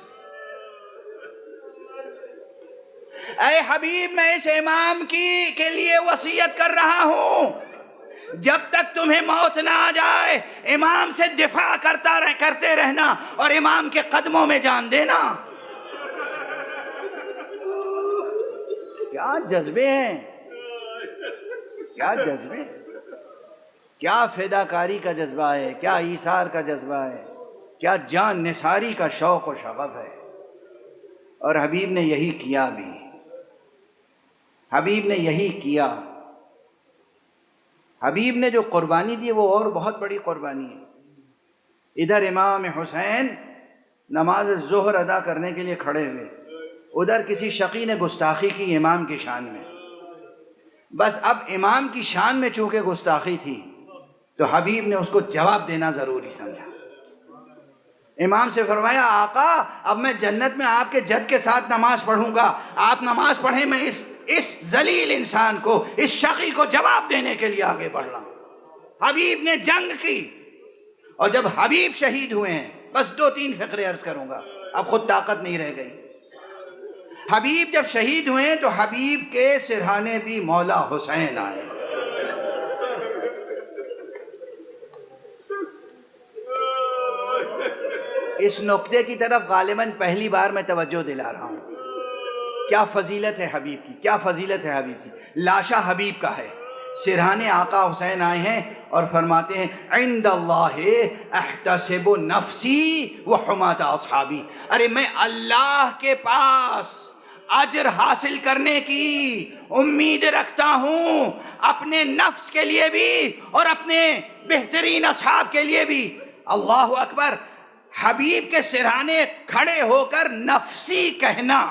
اے حبیب میں اس امام کے لیے وصیت کر رہا ہوں، جب تک تمہیں موت نہ آ جائے امام سے دفاع کرتے رہنا اور امام کے قدموں میں جان دینا۔ کیا جذبے ہیں، کیا جذبے، کیا فداکاری کا جذبہ ہے، کیا ایثار کا جذبہ ہے، کیا جان نثاری کا شوق و شغف ہے۔ اور حبیب نے یہی کیا بھی، حبیب نے یہی کیا۔ حبیب نے جو قربانی دی وہ اور بہت بڑی قربانی ہے۔ ادھر امام حسین نماز ظہر ادا کرنے کے لیے کھڑے ہوئے، ادھر کسی شقی نے گستاخی کی امام کی شان میں، بس اب امام کی شان میں چونکہ گستاخی تھی تو حبیب نے اس کو جواب دینا ضروری سمجھا۔ امام سے فرمایا آقا اب میں جنت میں آپ کے جد کے ساتھ نماز پڑھوں گا، آپ نماز پڑھیں، میں اس ذلیل انسان کو، اس شقی کو جواب دینے کے لیے آگے بڑھ رہا ہوں۔ حبیب نے جنگ کی، اور جب حبیب شہید ہوئے ہیں، بس 2-3 فقرے عرض کروں گا، اب خود طاقت نہیں رہ گئی۔ حبیب جب شہید ہوئے تو حبیب کے سرہانے بھی مولا حسین آئے۔ اس نقطے کی طرف غالباً پہلی بار میں توجہ دلا رہا ہوں۔ کیا فضیلت ہے حبیب کی، کیا فضیلت ہے حبیب کی۔ لاشا حبیب کا ہے، سرہانے آقا حسین آئے ہیں اور فرماتے ہیں عند اللہ احتسب نفسی وحمات اصحابی، ارے میں اللہ کے پاس اجر حاصل کرنے کی امید رکھتا ہوں، اپنے نفس کے لیے بھی اور اپنے بہترین اصحاب کے لیے بھی۔ اللہ اکبر، حبیب کے سرہانے کھڑے ہو کر نفسی کہنا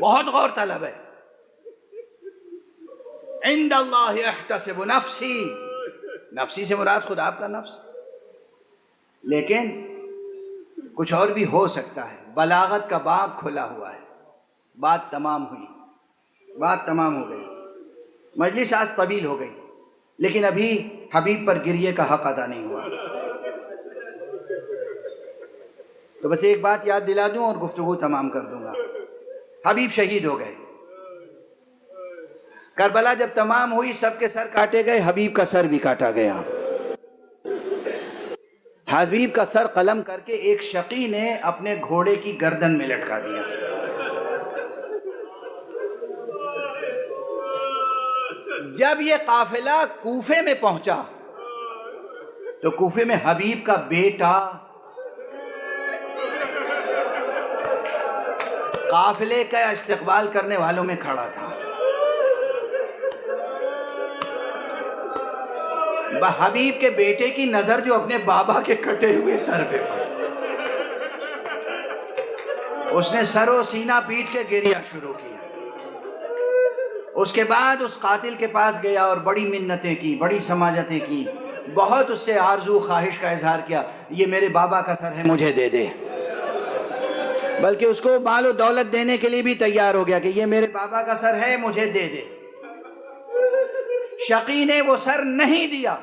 بہت غور طلب ہے۔ عند اللہ احتسب نفسی، نفسی سے مراد خود آپ کا نفس، لیکن کچھ اور بھی ہو سکتا ہے۔ بلاغت کا باب کھلا ہوا ہے، بات تمام ہوئی، بات تمام ہو گئی، مجلس آج طویل ہو گئی، لیکن ابھی حبیب پر گریے کا حق ادا نہیں ہوا۔ تو بس ایک بات یاد دلا دوں اور گفتگو تمام کر دوں گا۔ حبیب شہید ہو گئے، کربلا جب تمام ہوئی سب کے سر کاٹے گئے، حبیب کا سر بھی کاٹا گیا۔ حبیب کا سر قلم کر کے ایک شقی نے اپنے گھوڑے کی گردن میں لٹکا دیا۔ جب یہ قافلہ کوفے میں پہنچا تو کوفے میں حبیب کا بیٹا قافلے کا استقبال کرنے والوں میں کھڑا تھا۔ حبیب کے بیٹے کی نظر جو اپنے بابا کے کٹے ہوئے سر پہ پڑی، اس نے سر و سینہ پیٹ کے گریہ شروع کیا۔ اس کے بعد اس قاتل کے پاس گیا اور بڑی منتیں کی، بڑی سماجتیں کی، بہت اس سے آرزو خواہش کا اظہار کیا، یہ میرے بابا کا سر ہے مجھے دے دے، بلکہ اس کو مال و دولت دینے کے لیے بھی تیار ہو گیا کہ یہ میرے بابا کا سر ہے مجھے دے دے۔ شقی نے وہ سر نہیں دیا،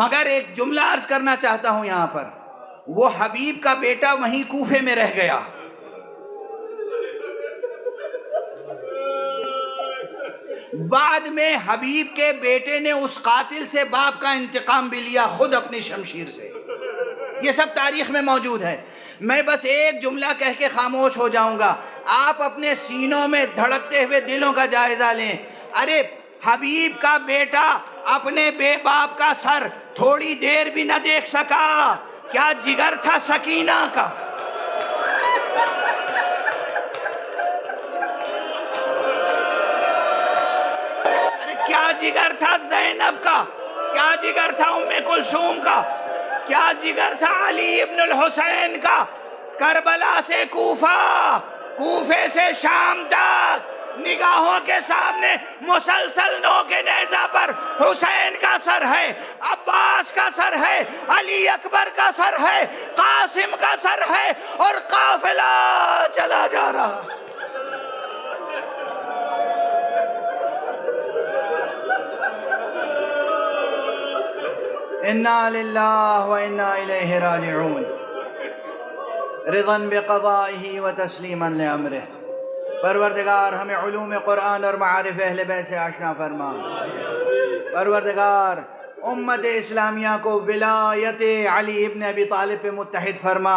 مگر ایک جملہ عرض کرنا چاہتا ہوں یہاں پر، وہ حبیب کا بیٹا وہیں کوفے میں رہ گیا۔ بعد میں حبیب کے بیٹے نے اس قاتل سے باپ کا انتقام بھی لیا، خود اپنی شمشیر سے۔ یہ سب تاریخ میں موجود ہے۔ میں بس ایک جملہ کہہ کے خاموش ہو جاؤں گا، آپ اپنے سینوں میں دھڑکتے ہوئے دلوں کا جائزہ لیں۔ ارے حبیب کا بیٹا اپنے بے باپ کا سر تھوڑی دیر بھی نہ دیکھ سکا، کیا جگر تھا سکینہ کا۔ ارے کیا جگر تھا زینب کا، کیا جگر تھا ام کلثوم کا، کیا جگر تھا علی ابن الحسین کا. کربلا سے کوفہ، کوفے سے شام تک نگاہوں کے سامنے مسلسل نوک نیزہ پر حسین کا سر ہے، عباس کا سر ہے، علی اکبر کا سر ہے، قاسم کا سر ہے، اور قافلہ چلا جا رہا. انا للہ و انا الیہ راجعون. رضا بقضائہ و تسلیما لامرہ. پروردگار ہمیں علوم قرآن اور معارف اہل بیت سے آشنا فرما. پروردگار امت اسلامیہ کو ولایت علی ابن ابی طالب پہ متحد فرما.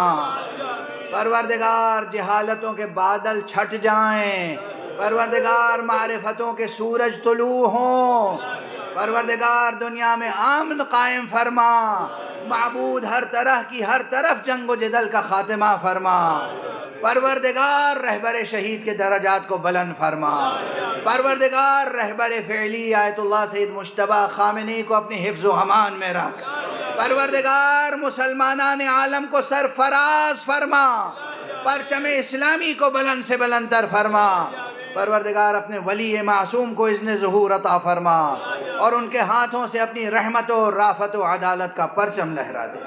پروردگار جہالتوں کے بادل چھٹ جائیں. پروردگار معرفتوں کے سورج طلوع ہوں. پروردگار دنیا میں امن قائم فرما. معبود ہر طرح کی ہر طرف جنگ و جدل کا خاتمہ فرما. پروردگار رہبر شہید کے درجات کو بلند فرما. پروردگار رہبر فعلی آیت اللہ سید مجتبیٰ خامنی کو اپنی حفظ و امان میں رکھ. پروردگار مسلمانان عالم کو سرفراز فرما. پرچم اسلامی کو بلند سے بلند تر فرما. پروردگار اپنے ولی معصوم کو اذن ظہور عطا فرما، اور ان کے ہاتھوں سے اپنی رحمت و رافت و عدالت کا پرچم لہرا دے.